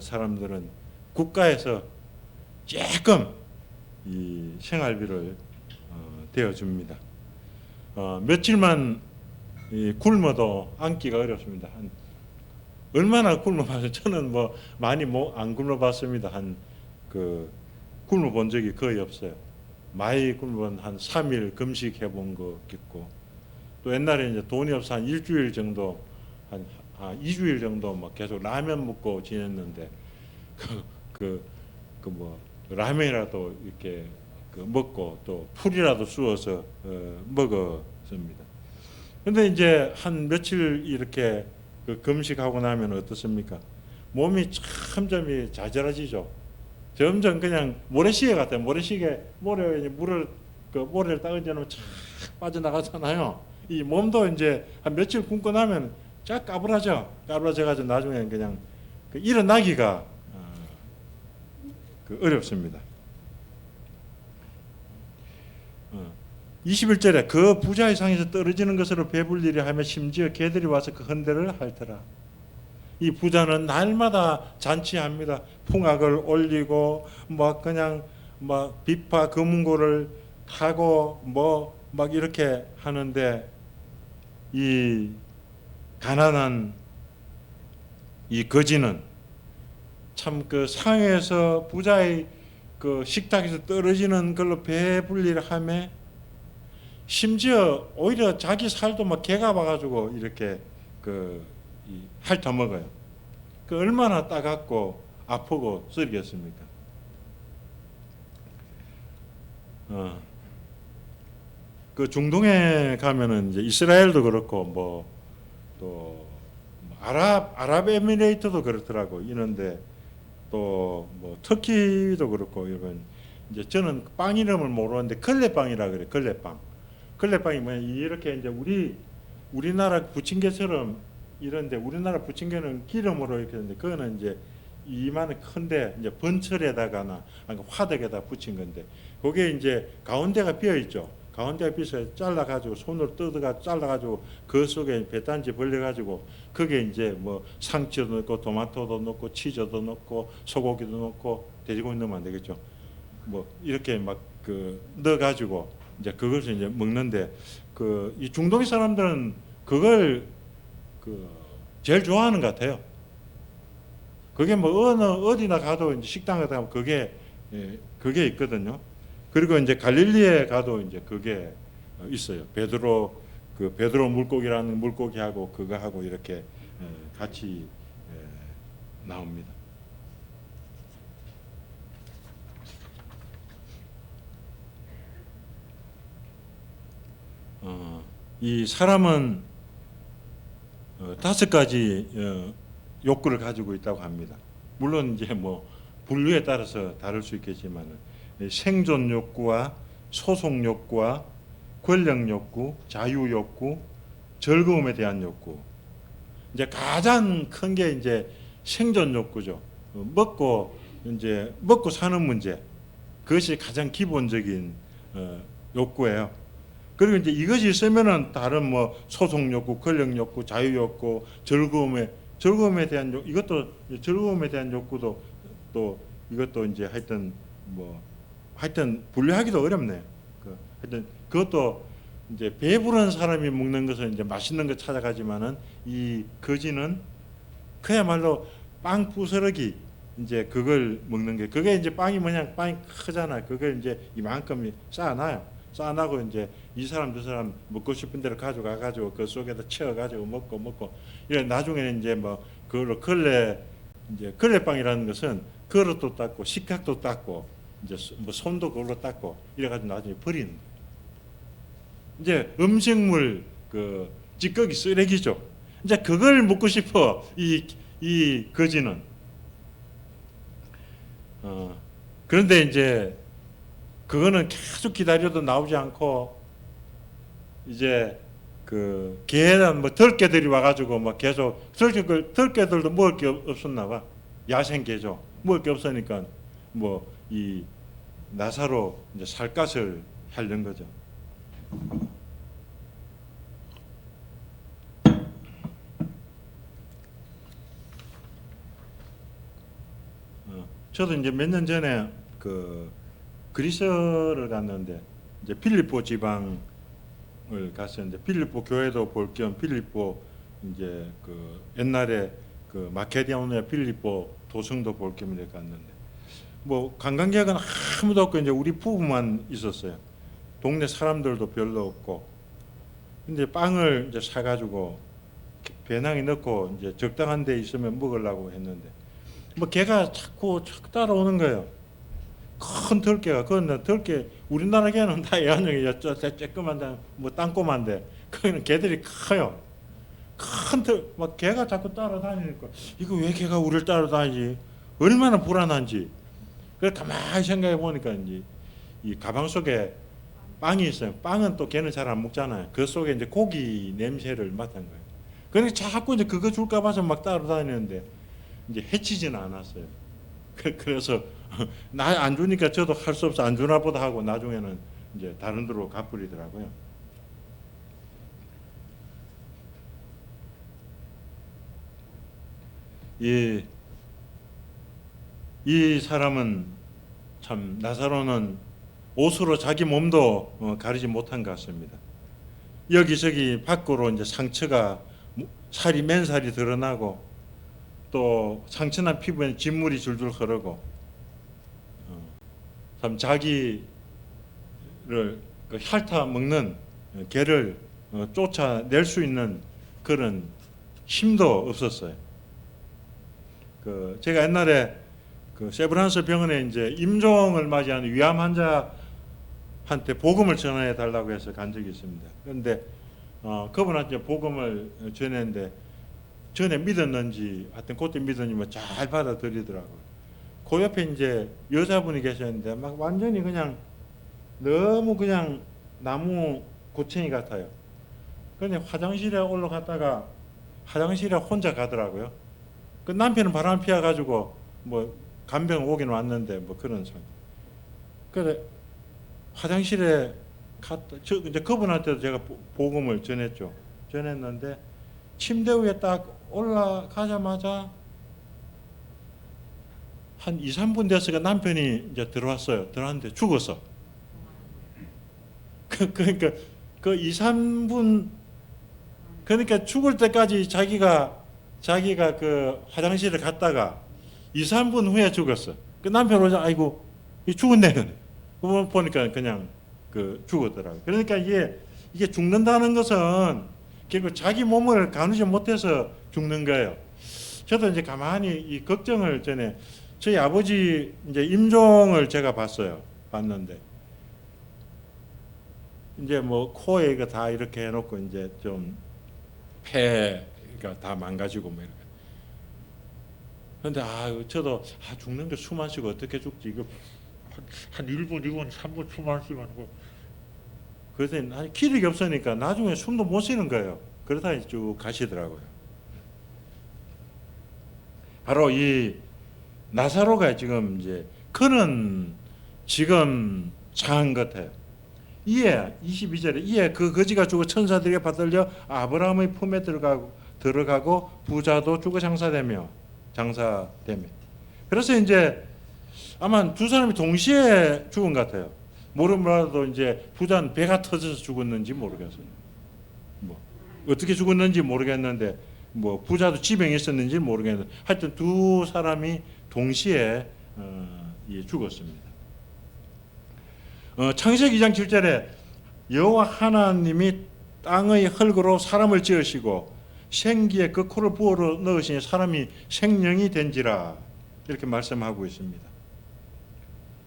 사람들은 국가에서 조금 이 생활비를 대어줍니다. 며칠만 굶어도 앉기가 어렵습니다. 얼마나 굶어봤어요? 저는 뭐 많이 안 굶어봤습니다. 굶어본 적이 거의 없어요. 많이 굶어본 한 3일 금식 해본 거 있고, 또 옛날에 이제 돈이 없어 한 일주일 정도, 한 2주일 정도 뭐 계속 라면 먹고 지냈는데, 라면이라도 이렇게 먹고 또 풀이라도 쑤어서 먹었습니다. 근데 이제 한 며칠 이렇게 금식하고 나면 어떻습니까? 몸이 점점 자절해지죠. 점점 그냥 모래시계 같아요. 모래시계 모래를 딱 얹어놓으면 쫙 빠져나가잖아요. 이 몸도 이제 한 며칠 굶고 나면 쫙 까부라져가지고 나중에 그냥 일어나기가 어렵습니다. 21절에 그 부자의 상에서 떨어지는 것으로 배불리려 하며 심지어 개들이 와서 그 헌대를 핥더라. 이 부자는 날마다 잔치합니다. 풍악을 올리고 그냥 비파 금고를 타고 막 이렇게 하는데, 이 가난한 이 거지는 참 상에서 부자의 식탁에서 떨어지는 걸로 배불리를 하며 심지어 오히려 자기 살도 개가 와가지고 이렇게 핥아 먹어요. 얼마나 따갑고 아프고 쓰리겠습니까? 중동에 가면은 이제 이스라엘도 그렇고 또 아랍에미레이트도 그렇더라고. 이런데 또 터키도 그렇고 이런, 이제 저는 빵 이름을 모르는데 걸레빵이라 그래. 걸레빵이 뭐냐, 이렇게 이제 우리나라 부침개처럼 이런데, 우리나라 부침개는 기름으로 이렇게 하는데 그거는 이제 이만한 큰데 이제 번철에다가나 화덕에다 붙인 건데, 거기에 이제 가운데가 비어 있죠. 가운데가 비어서 잘라가지고 손으로 뜯어가 잘라가지고 그 속에 배단지 벌려가지고 거기에 이제 상추도 넣고 토마토도 넣고 치즈도 넣고 소고기도 넣고 돼지고기 넣으면 안 되겠죠. 이렇게 넣어가지고 이제 그것을 이제 먹는데, 이 중동의 사람들은 그걸 제일 좋아하는 것 같아요. 그게 어디나 가도 이제 식당에 가면 그게 있거든요. 그리고 이제 갈릴리에 가도 이제 그게 있어요. 베드로 그 베드로 물고기라는 물고기하고 그거하고 이렇게 같이 나옵니다. 이 사람은 5가지 욕구를 가지고 있다고 합니다. 물론 이제 뭐 분류에 따라서 다를 수 있겠지만 생존 욕구와 소속 욕구와 권력 욕구, 자유 욕구, 즐거움에 대한 욕구. 이제 가장 큰 게 이제 생존 욕구죠. 먹고 사는 문제. 그것이 가장 기본적인 욕구예요. 그리고 이제 이것이 있으면은 다른 뭐 소속 욕구, 권력 욕구, 자유 욕구, 즐거움에 대한 이것도 즐거움에 대한 욕구도 또 이것도 이제 하여튼 분류하기도 어렵네. 하여튼 그것도 이제 배부른 사람이 먹는 것은 이제 맛있는 거 찾아가지만은 이 거지는 그야말로 빵 부스러기 이제 그걸 먹는 게 그게 이제 빵이 빵이 크잖아요. 그걸 이제 이만큼 쌓아놔고 이제 이 사람 저 사람 먹고 싶은 대로 가져가 가지고 그 속에다 채워 가지고 먹고 이래 나중에는 이제 뭐 그걸로 걸레빵이라는 것은 그릇도 닦고 식탁도 닦고 이제 뭐 손도 그걸로 닦고 이래 가지고 나중에 버리는 거예요. 이제 음식물 그 찌꺼기 쓰레기죠. 이제 그걸 먹고 싶어 이 거지는. 그런데 이제 그거는 계속 기다려도 나오지 않고 이제 그 개는 뭐 덜개들이 와가지고 막 계속 덜개들도 먹을 게 없었나 봐. 야생개죠. 먹을 게 없으니까 뭐 이 나사로 이제 살갗을 하려는 거죠. 저도 이제 몇 년 전에 그 그리스를 갔는데 이제 필리포 지방을 갔었는데 필리포 교회도 볼 겸 필리포 이제 그 옛날에 그 마케도니아 필리포 도성도 볼 겸 이렇게 갔는데 뭐 관광객은 아무도 없고 이제 우리 부부만 있었어요. 동네 사람들도 별로 없고 근데 빵을 이제 사가지고 배낭에 넣고 이제 적당한 데 있으면 먹으려고 했는데 뭐 개가 자꾸 따라오는 거예요. 큰 덜개가 그건 덜개 우리나라 개는 다 애완용이 쬐끄만 뭐 땅꼬만데 거기는 개들이 커요. 막 개가 자꾸 따라다니니까 이거 왜 개가 우리를 따라다니지? 얼마나 불안한지. 그래서 가만히 생각해 보니까 이제 이 가방 속에 빵이 있어요. 빵은 또 개는 잘 안 먹잖아요. 그 속에 이제 고기 냄새를 맡은 거예요. 그러니까 자꾸 이제 그거 줄까 봐서 막 따라다니는데 이제 해치지는 않았어요. 그래서 나 안 주니까 저도 할 수 없어 안 주나 보다 하고 나중에는 이제 다른 데로 가버리더라고요. 이 사람은 참 나사로는 옷으로 자기 몸도 가리지 못한 것 같습니다. 여기저기 밖으로 이제 상처가 맨살이 드러나고 또 상처난 피부에는 진물이 줄줄 흐르고 참 자기를 핥아 먹는 개를 쫓아낼 수 있는 그런 힘도 없었어요. 제가 옛날에 그 세브란스 병원에 이제 임종을 맞이하는 위암 환자한테 복음을 전해 달라고 해서 간 적이 있습니다. 그런데 그분한테 복음을 전했는데 전에 믿었는지 하여튼 그때 믿었는지 뭐 잘 받아들이더라고요. 그 옆에 이제 여자분이 계셨는데 막 완전히 그냥 너무 그냥 나무 고챙이 같아요. 그런데 화장실에 올라갔다가 화장실에 혼자 가더라고요. 그 남편은 바람 피워가지고 뭐 간병 오긴 왔는데 뭐 그런 상태. 그래 화장실에 갔다. 이제 그분한테도 제가 복음을 전했죠. 전했는데 침대 위에 딱 올라가자마자 한 2, 3분 됐으니까 남편이 이제 들어왔어요. 들어왔는데 죽었어. 그러니까 그 2, 3분 그러니까 죽을 때까지 자기가 그 화장실에 갔다가 2, 3분 후에 죽었어. 그 남편 오자 아이고 죽었네. 그거 보니까 그냥 그 죽었더라고요. 그러니까 이게 이게 죽는다는 것은 결국 자기 몸을 가누지 못해서 죽는 거예요. 저도 이제 가만히 이 걱정을 전에 저희 아버지 이제 임종을 제가 봤는데 이제 뭐 코에 이거 다 이렇게 해놓고 이제 좀 폐가 다 망가지고 뭐 이렇게. 근데 저도 죽는 게 숨 안 쉬고 어떻게 죽지 이거 한 1분, 2분, 3분 숨 안 쉬고 하고 그랬더니 기력이 없으니까 나중에 숨도 못 쉬는 거예요. 그러다 쭉 가시더라고요. 바로 이 나사로가 지금 이제 그는 지금 상한 것 같아요. 이에 22절에 이에 그 거지가 죽어 천사들에게 받들려 아브라함의 품에 들어가고 부자도 죽어 장사되며 그래서 이제 아마 두 사람이 동시에 죽은 것 같아요. 모르더라도 이제 부자는 배가 터져서 죽었는지 모르겠어요. 뭐 어떻게 죽었는지 모르겠는데 뭐 부자도 지병이 있었는지 모르겠는데 하여튼 두 사람이 동시에 죽었습니다. 창세기 2장 7절에 여호와 하나님이 땅의 흙으로 사람을 지으시고 생기에 그 코를 부어 넣으시니 사람이 생명이 된지라 이렇게 말씀하고 있습니다.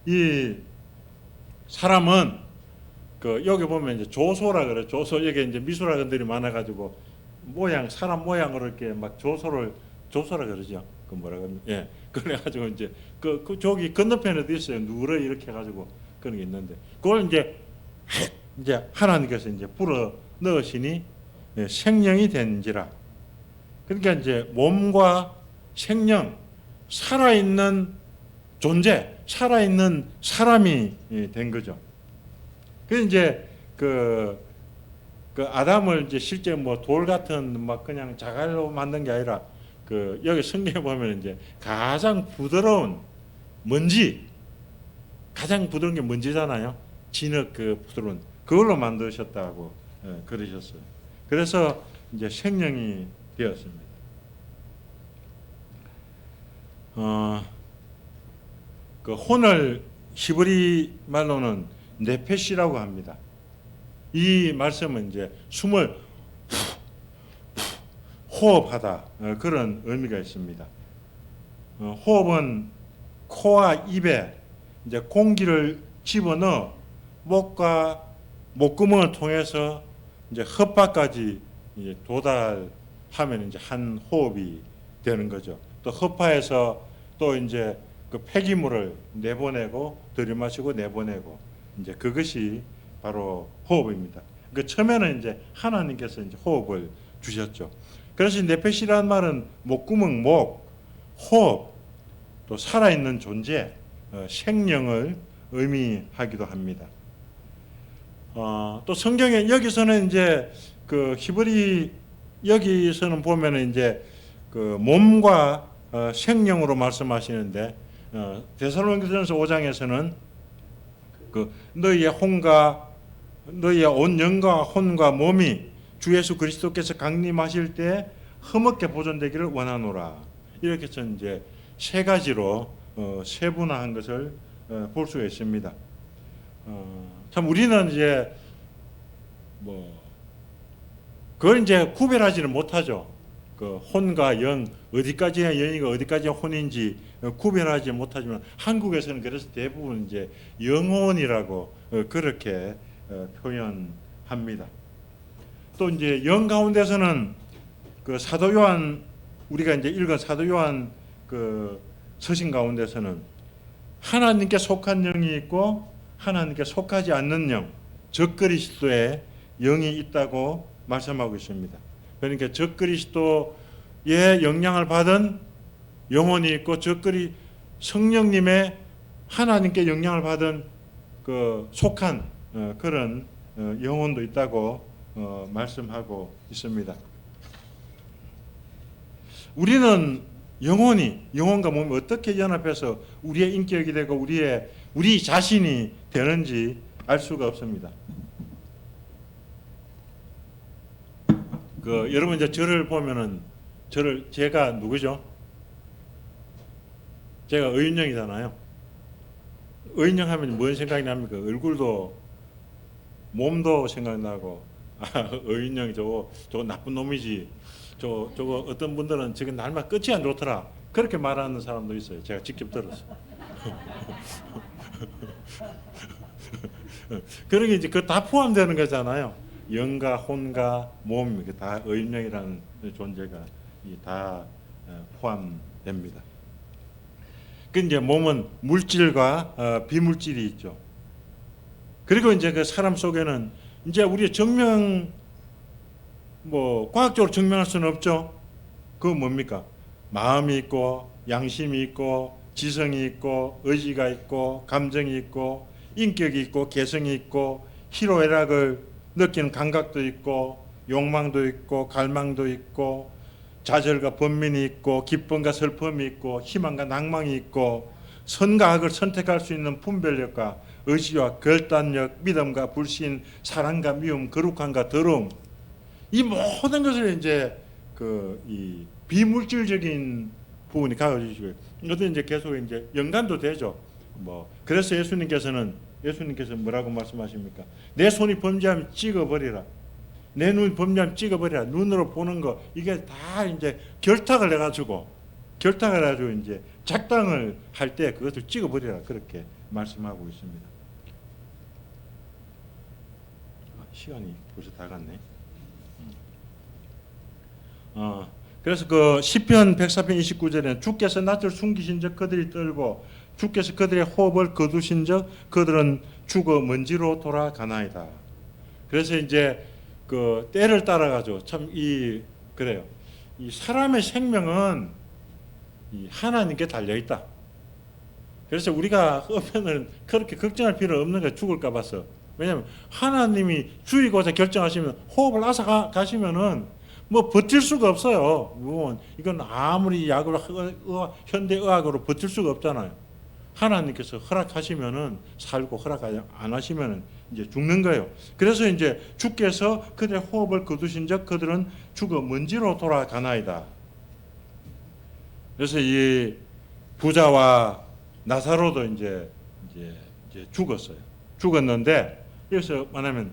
이 사람은 여기 보면 이제 조소라 그래. 조소 여기 이제 미술학원들이 많아가지고 사람 모양으로 이렇게 막 조소라 그러죠. 그 뭐라고 하면 그래가지고 이제 저기 건너편에도 있어요. 누렇게 이렇게 해가지고 그런 게 있는데 그걸 이제 하나님께서 이제 불어 넣으시니 생명이 된지라. 그러니까 이제 몸과 생명, 살아있는 존재, 살아있는 사람이 된 거죠. 그래서 이제 그 아담을 이제 실제 뭐 돌 같은 막 그냥 자갈로 만든 게 아니라 여기 성경에 보면 이제 가장 부드러운 먼지, 가장 부드러운 게 먼지잖아요. 진흙 부드러운 그걸로 만드셨다고 그러셨어요. 그래서 이제 생명이 되었습니다. 혼을 히브리 말로는 네페시라고 합니다. 이 말씀은 이제 숨을 호흡하다 그런 의미가 있습니다. 호흡은 코와 입에 이제 공기를 집어넣어 목과 목구멍을 통해서 이제 혓바까지 이제 도달하면 이제 한 호흡이 되는 거죠. 또 혓바에서 또 이제 그 폐기물을 내보내고 들이마시고 내보내고 이제 그것이 바로 호흡입니다. 처음에는 이제 하나님께서 이제 호흡을 주셨죠. 그래서 네페시라는 말은 목구멍, 목, 호흡, 또 살아있는 존재, 생명을 의미하기도 합니다. 또 성경에 여기서는 이제 히브리 여기서는 보면은 이제 몸과 생명으로 말씀하시는데 데살로니가전서 5장에서는 너희의 온 영과 혼과 몸이 주 예수 그리스도께서 강림하실 때 흠없게 보존되기를 원하노라. 이렇게 해서 이제 세 가지로 세분화한 것을 볼 수가 있습니다. 참 우리는 이제 그걸 이제 구별하지는 못하죠. 혼과 영, 어디까지가 영이고 어디까지가 혼인지 구별하지 못하지만 한국에서는 그래서 대부분 이제 영혼이라고 그렇게 표현합니다. 또 이제 영 가운데서는 사도 요한 우리가 이제 읽은 사도 요한 서신 가운데서는 하나님께 속한 영이 있고 하나님께 속하지 않는 영, 적그리스도의 영이 있다고 말씀하고 있습니다. 그러니까 적그리스도의 영향을 받은 영혼이 있고 성령님의 하나님께 영향을 받은 속한 그런 영혼도 있다고 말씀하고 있습니다. 우리는 영혼과 몸이 어떻게 연합해서 우리의 인격이 되고 우리 자신이 되는지 알 수가 없습니다. 여러분 이제 저를 보면은 제가 누구죠? 제가 의인형이잖아요. 의인형 하면 뭔 생각이 납니까? 얼굴도 몸도 생각나고 어인영이 저거 나쁜 놈이지. 저거 어떤 분들은 지금 날만 끝이 안 좋더라. 그렇게 말하는 사람도 있어요. 제가 직접 들었어요. 그러게 이제 그 다 포함되는 거잖아요. 영가, 혼가, 몸, 다 어인영이라는 존재가 다 포함됩니다. 그 이제 몸은 물질과 비물질이 있죠. 그리고 이제 그 사람 속에는 이제 우리 과학적으로 증명할 수는 없죠. 그건 뭡니까? 마음이 있고, 양심이 있고, 지성이 있고, 의지가 있고, 감정이 있고, 인격이 있고, 개성이 있고, 희로애락을 느끼는 감각도 있고, 욕망도 있고, 갈망도 있고, 좌절과 번민이 있고, 기쁨과 슬픔이 있고, 희망과 낭망이 있고, 선과 악을 선택할 수 있는 분별력과 의지와 결단력, 믿음과 불신, 사랑과 미움, 거룩함과 더러움, 이 모든 것을 이제 이 비물질적인 부분이 가져주시고요. 이것도 이제 계속 이제 연관도 되죠. 그래서 예수님께서 뭐라고 말씀하십니까? 내 손이 범죄하면 찍어버리라. 내 눈이 범죄하면 찍어버리라. 눈으로 보는 거 이게 다 이제 결탁을 해가지고 이제 작당을 할 때 그것을 찍어버리라 그렇게 말씀하고 있습니다. 시간이 벌써 다 갔네. 그래서 그 시편 104편 29절에는 주께서 낯을 숨기신 적 그들이 떨고 주께서 그들의 호흡을 거두신 적 그들은 죽어 먼지로 돌아가나이다. 그래서 이제 그 때를 따라 가지고 그래요. 이 사람의 생명은 이 하나님께 달려 있다. 그래서 우리가 하면은 그렇게 걱정할 필요 없는 거야. 죽을까 봐서. 왜냐하면 하나님이 죽이고자 결정하시면 호흡을 앗아 가시면은 버틸 수가 없어요. 이건 아무리 현대 의학으로 버틸 수가 없잖아요. 하나님께서 허락하시면은 살고 허락 안 하시면은 이제 죽는 거예요. 그래서 이제 주께서 그들의 호흡을 거두신 적 그들은 죽어 먼지로 돌아가나이다. 그래서 이 부자와 나사로도 이제 죽었어요. 죽었는데 여기서 말하면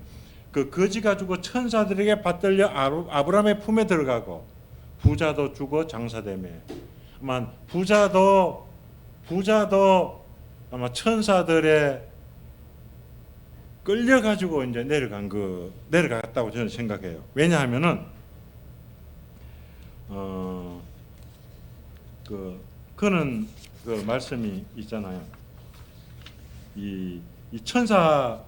그 거지가 죽어 천사들에게 받들려 아브라함의 품에 들어가고 부자도 죽어 장사되며 아마 부자도 아마 천사들의 끌려가지고 이제 내려갔다고 저는 생각해요. 왜냐하면은 그는 그 말씀이 있잖아요. 이 천사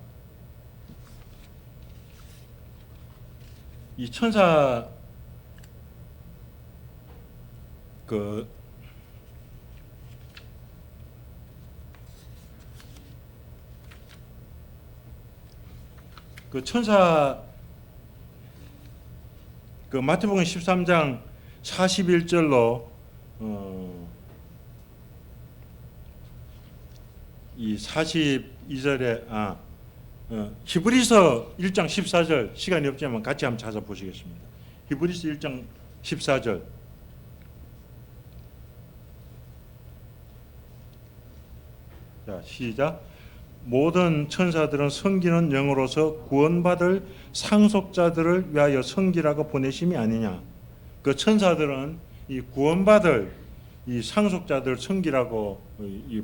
그 천사 그 마태복음 13장 41절로 이 42절에 히브리서 1장 14절 시간이 없지만 같이 한번 찾아보시겠습니다. 히브리서 1장 14절 자 시작. 모든 천사들은 섬기는 영으로서 구원받을 상속자들을 위하여 섬기라고 보내심이 아니냐. 그 천사들은 이 구원받을 이 상속자들 섬기라고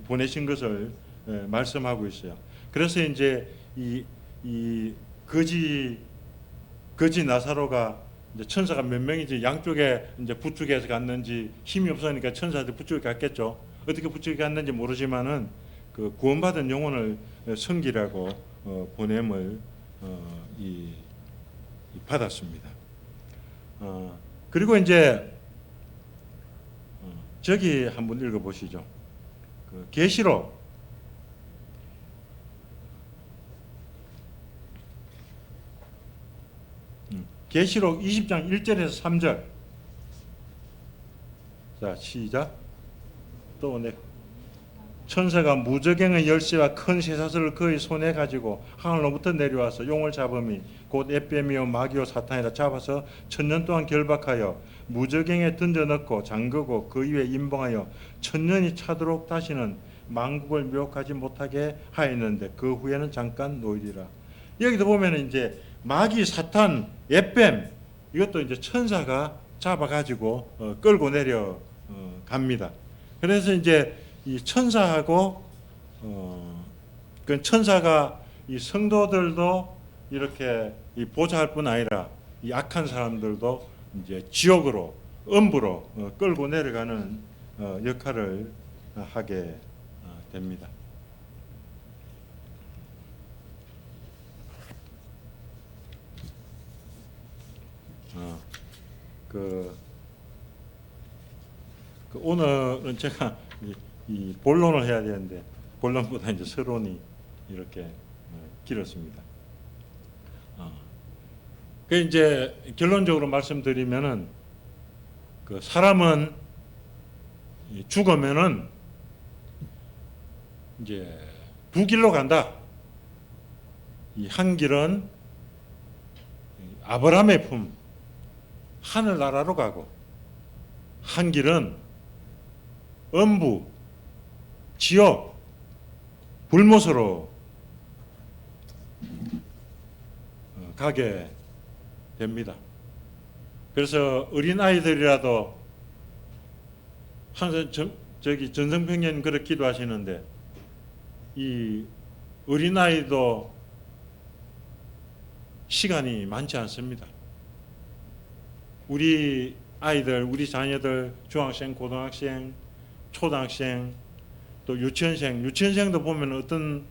보내신 것을 말씀하고 있어요. 그래서 이제 이 거지 나사로가 이제 천사가 몇 명이지 양쪽에 이제 부축해서 갔는지 힘이 없으니까 천사들 부축해 갔겠죠. 어떻게 부축해 갔는지 모르지만은 그 구원받은 영혼을 섬기라고 보냄을 받았습니다. 그리고 이제 저기 한번 읽어보시죠. 그 계시록 20장 1절에서 3절. 자 시작. 또 천사가 무저갱의 열쇠와 큰 쇠사슬을 그의 손에 가지고 하늘로부터 내려와서 용을 잡음이 곧 에뱀이요 마귀요 사탄이라 잡아서 1000년 동안 결박하여 무저갱에 던져 넣고 잠그고 그 위에 임봉하여 1000년이 차도록 다시는 만국을 묘혹하지 못하게 하였는데 그 후에는 잠깐 놓이리라. 여기도 보면 이제 마귀, 사탄, 옅뱀 이것도 이제 천사가 잡아가지고 끌고 내려 갑니다. 그래서 이제 이 천사하고 그 천사가 이 성도들도 이렇게 이 보좌할 뿐 아니라 이 악한 사람들도 이제 지옥으로 음부로 끌고 내려가는 역할을 하게 됩니다. 오늘은 제가 이 본론을 해야 되는데 본론보다 이제 서론이 이렇게 길었습니다. 그 이제 결론적으로 말씀드리면은 그 사람은 죽으면은 이제 두 길로 간다. 이 한 길은 아브라함의 품, 하늘나라로 가고, 한 길은 음부, 지옥, 불못으로 가게 됩니다. 그래서 어린 아이들이라도 항상 저기 전성평년 그렇게 기도하시는데 이 어린 아이도 시간이 많지 않습니다. 우리 아이들, 우리 자녀들 중학생, 고등학생, 초등학생, 또 유치원생도 보면 어떤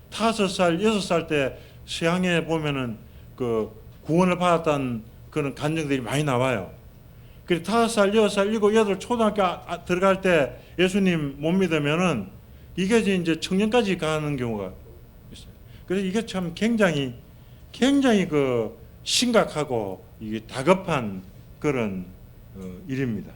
5살, 6살 때 서양에 보면은 그 구원을 받았다는 그런 간증들이 많이 나와요. 그래서 5살, 6살, 7, 8 초등학교 들어갈 때 예수님 못 믿으면은 이게 이제 청년까지 가는 경우가 있어요. 그래서 이게 참 굉장히 그 심각하고 이게 다급한 그런 일입니다.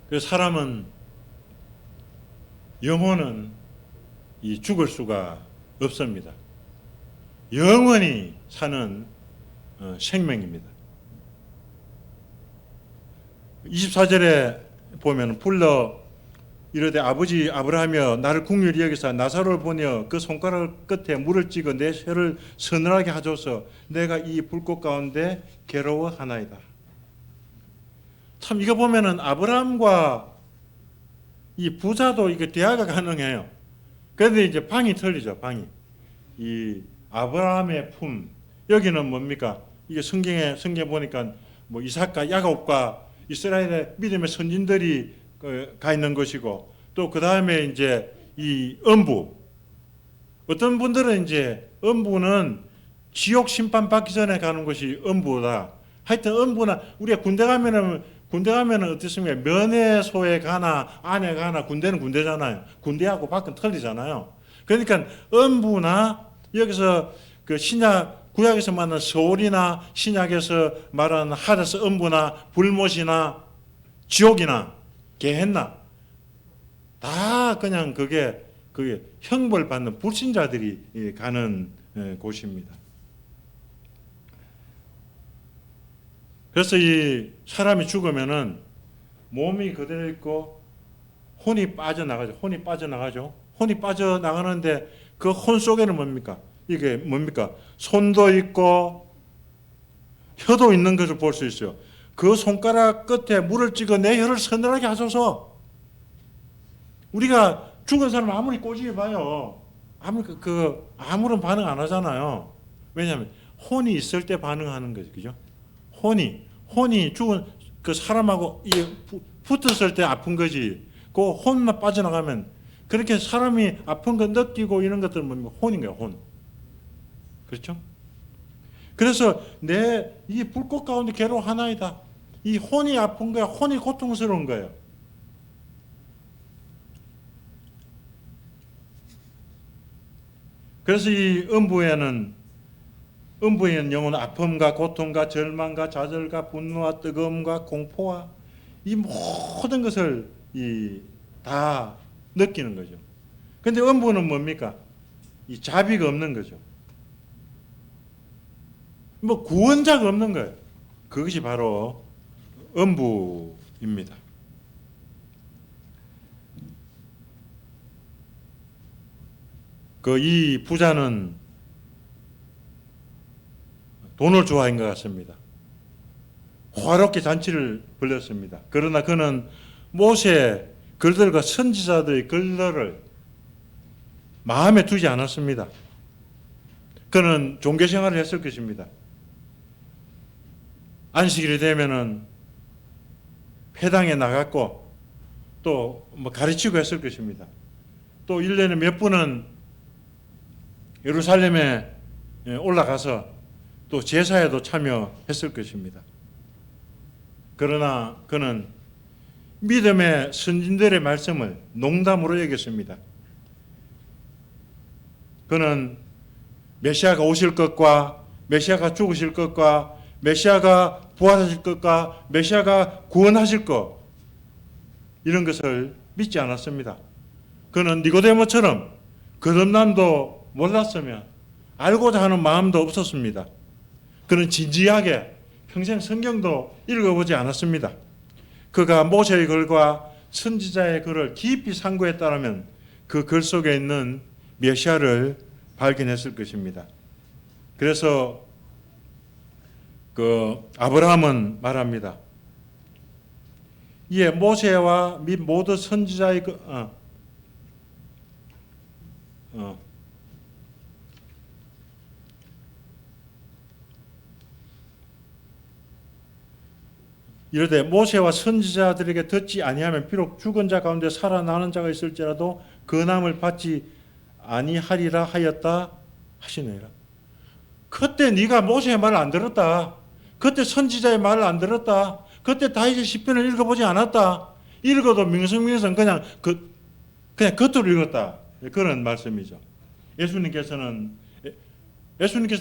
그래서 사람은 영혼은 이 죽을 수가 없습니다. 영원히 사는 생명입니다. 24절에 보면 불러 이르되 아버지 아브라함이여 나를 긍휼히 여기사 나사로를 보내어 그 손가락 끝에 물을 찍어 내 혀를 서늘하게 하소서 내가 이 불꽃 가운데 괴로워하나이다. 참 이거 보면은 아브라함과 이 부자도 이게 대화가 가능해요. 그런데 이제 방이 틀리죠. 방이 이 아브라함의 품 여기는 뭡니까? 이게 성경에 보니까 뭐 이삭과 야곱과 이스라엘의 믿음의 선진들이 가 있는 것이고 또 그 다음에 이제 이 음부 어떤 분들은 이제 음부는 지옥 심판 받기 전에 가는 것이 음부다. 하여튼 음부나 우리가 군대 가면은 어떻습니까? 면회소에 가나 안에 가나 군대는 군대잖아요. 군대하고 밖은 틀리잖아요. 그러니까 음부나 여기서 그 신약 구약에서 말하는 서울이나 신약에서 말하는 하데스 음부나 불못이나 지옥이나 게헨나 다 그냥 그게 형벌 받는 불신자들이 가는 곳입니다. 그래서 이 사람이 죽으면은 몸이 그대로 있고 혼이 빠져나가죠. 혼이 빠져나가는데 그 혼 속에는 뭡니까? 이게 뭡니까? 손도 있고 혀도 있는 것을 볼 수 있어요. 그 손가락 끝에 물을 찍어 내 혀를 서늘하게 하소서. 우리가 죽은 사람 아무리 꼬집어 봐요. 아무런 반응 안 하잖아요. 왜냐하면 혼이 있을 때 반응하는 거죠. 그죠? 혼이 죽은 그 사람하고 붙었을 때 아픈 거지. 그 혼만 빠져나가면 그렇게 사람이 아픈 거 느끼고 이런 것들은 뭡니까? 혼인 거예요. 혼. 그렇죠? 그래서 내 이 불꽃 가운데 괴로워하나이다. 이 혼이 아픈 거야. 혼이 고통스러운 거예요. 그래서 이 음부에는 영혼은 아픔과 고통과 절망과 좌절과 분노와 뜨거움과 공포와 이 모든 것을 다 느끼는 거죠. 그런데 음부는 뭡니까? 이 자비가 없는 거죠. 뭐 구원자가 없는 거예요. 그것이 바로 음부입니다. 이 부자는 돈을 좋아한 것 같습니다. 호화롭게 잔치를 벌였습니다. 그러나 그는 모세의 글들과 선지자들의 글들을 마음에 두지 않았습니다. 그는 종교 생활을 했을 것입니다. 안식일이 되면은 회당에 나갔고 또 뭐 가르치고 했을 것입니다. 또 1년에 몇 번은 예루살렘에 올라가서 또 제사에도 참여했을 것입니다. 그러나 그는 믿음의 선진들의 말씀을 농담으로 여겼습니다. 그는 메시아가 오실 것과 메시아가 죽으실 것과 메시아가 부활하실 것과 메시아가 구원하실 것 이런 것을 믿지 않았습니다. 그는 니고데모처럼 거듭남도 몰랐으며 알고자 하는 마음도 없었습니다. 그는 진지하게 평생 성경도 읽어보지 않았습니다. 그가 모세의 글과 선지자의 글을 깊이 상고했다면 그 글 속에 있는 메시아를 발견했을 것입니다. 그래서 아브라함은 말합니다. 이에 모세와 및 모든 선지자의 이르되 모세와 선지자들에게 듣지 아니하면 비록 죽은 자 가운데 살아나는 자가 있을지라도 근함을 받지 아니하리라 하였다 하시니라. 그때 네가 모세의 말을 안 들었다. 그때 선지자의 말을 안 들었다. 그때 다윗의 시편을 읽어보지 않았다. 읽어도 명성명성 그냥 겉으로 읽었다. 그런 말씀이죠. 예수님께서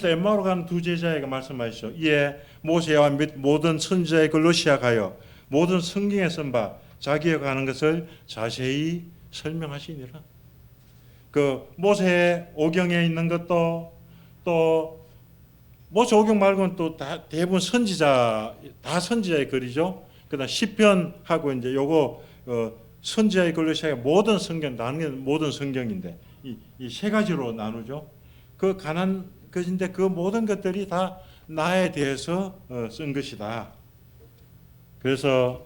엠마오로 가는 두 제자에게 말씀하시죠. 이에 모세와 및 모든 선지자의 글로 시작하여 모든 성경에 쓴 바 자기가 가는 것을 자세히 설명하시니라. 모세 오경에 있는 것도 또 모세 오경 말고는 또 대부분 다 선지자의 글이죠. 그다음 시편하고 이제 요거 선지자의 글로 시작해 모든 성경 나누는 모든 성경인데 이 세 가지로 나누죠. 가난 것인데 그 모든 것들이 다 나에 대해서 쓴 것이다. 그래서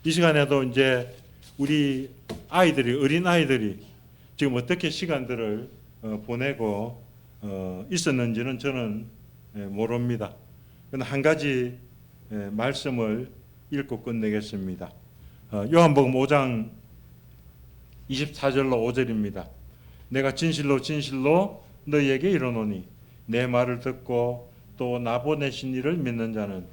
이 시간에도 이제 우리 어린 아이들이 지금 어떻게 시간들을 보내고 있었는지는 저는 모릅니다. 그런데 한 가지 말씀을 읽고 끝내겠습니다. 요한복음 5장 24절로 5절입니다. 내가 진실로 진실로 너희에게 이르노니 내 말을 듣고 또 나 보내신 이를 믿는 자는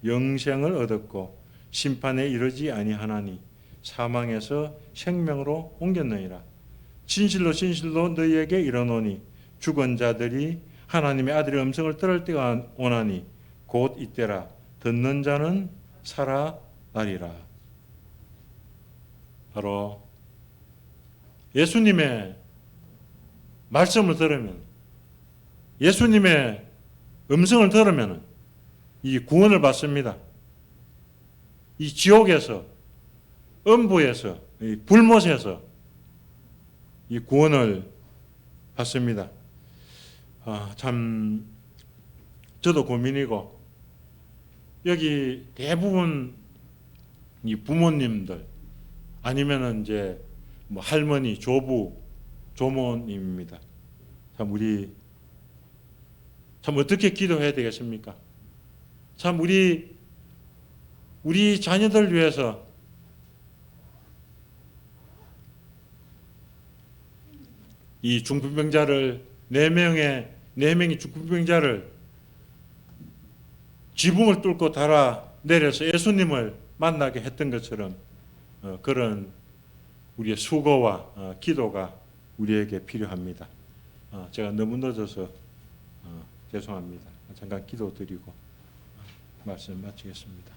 영생을 얻었고 심판에 이르지 아니하나니 사망에서 생명으로 옮겼느니라. 진실로 진실로 너희에게 이르노니 죽은 자들이 하나님의 아들의 음성을 들을 때가 오나니 곧 이때라. 듣는 자는 살아나리라. 바로 예수님의 말씀을 들으면, 예수님의 음성을 들으면 이 구원을 받습니다. 이 지옥에서, 음부에서, 이 불못에서 이 구원을 받습니다. 참 저도 고민이고, 여기 대부분 이 부모님들 아니면은 이제 뭐 할머니, 조부, 조모님입니다. 참 어떻게 기도해야 되겠습니까? 참 우리 자녀들 위해서 이 중풍병자를 네 명의 중풍병자를 지붕을 뚫고 달아 내려서 예수님을 만나게 했던 것처럼 그런 우리의 수고와 기도가 우리에게 필요합니다. 제가 너무 늦어서 죄송합니다. 잠깐 기도드리고 말씀 마치겠습니다.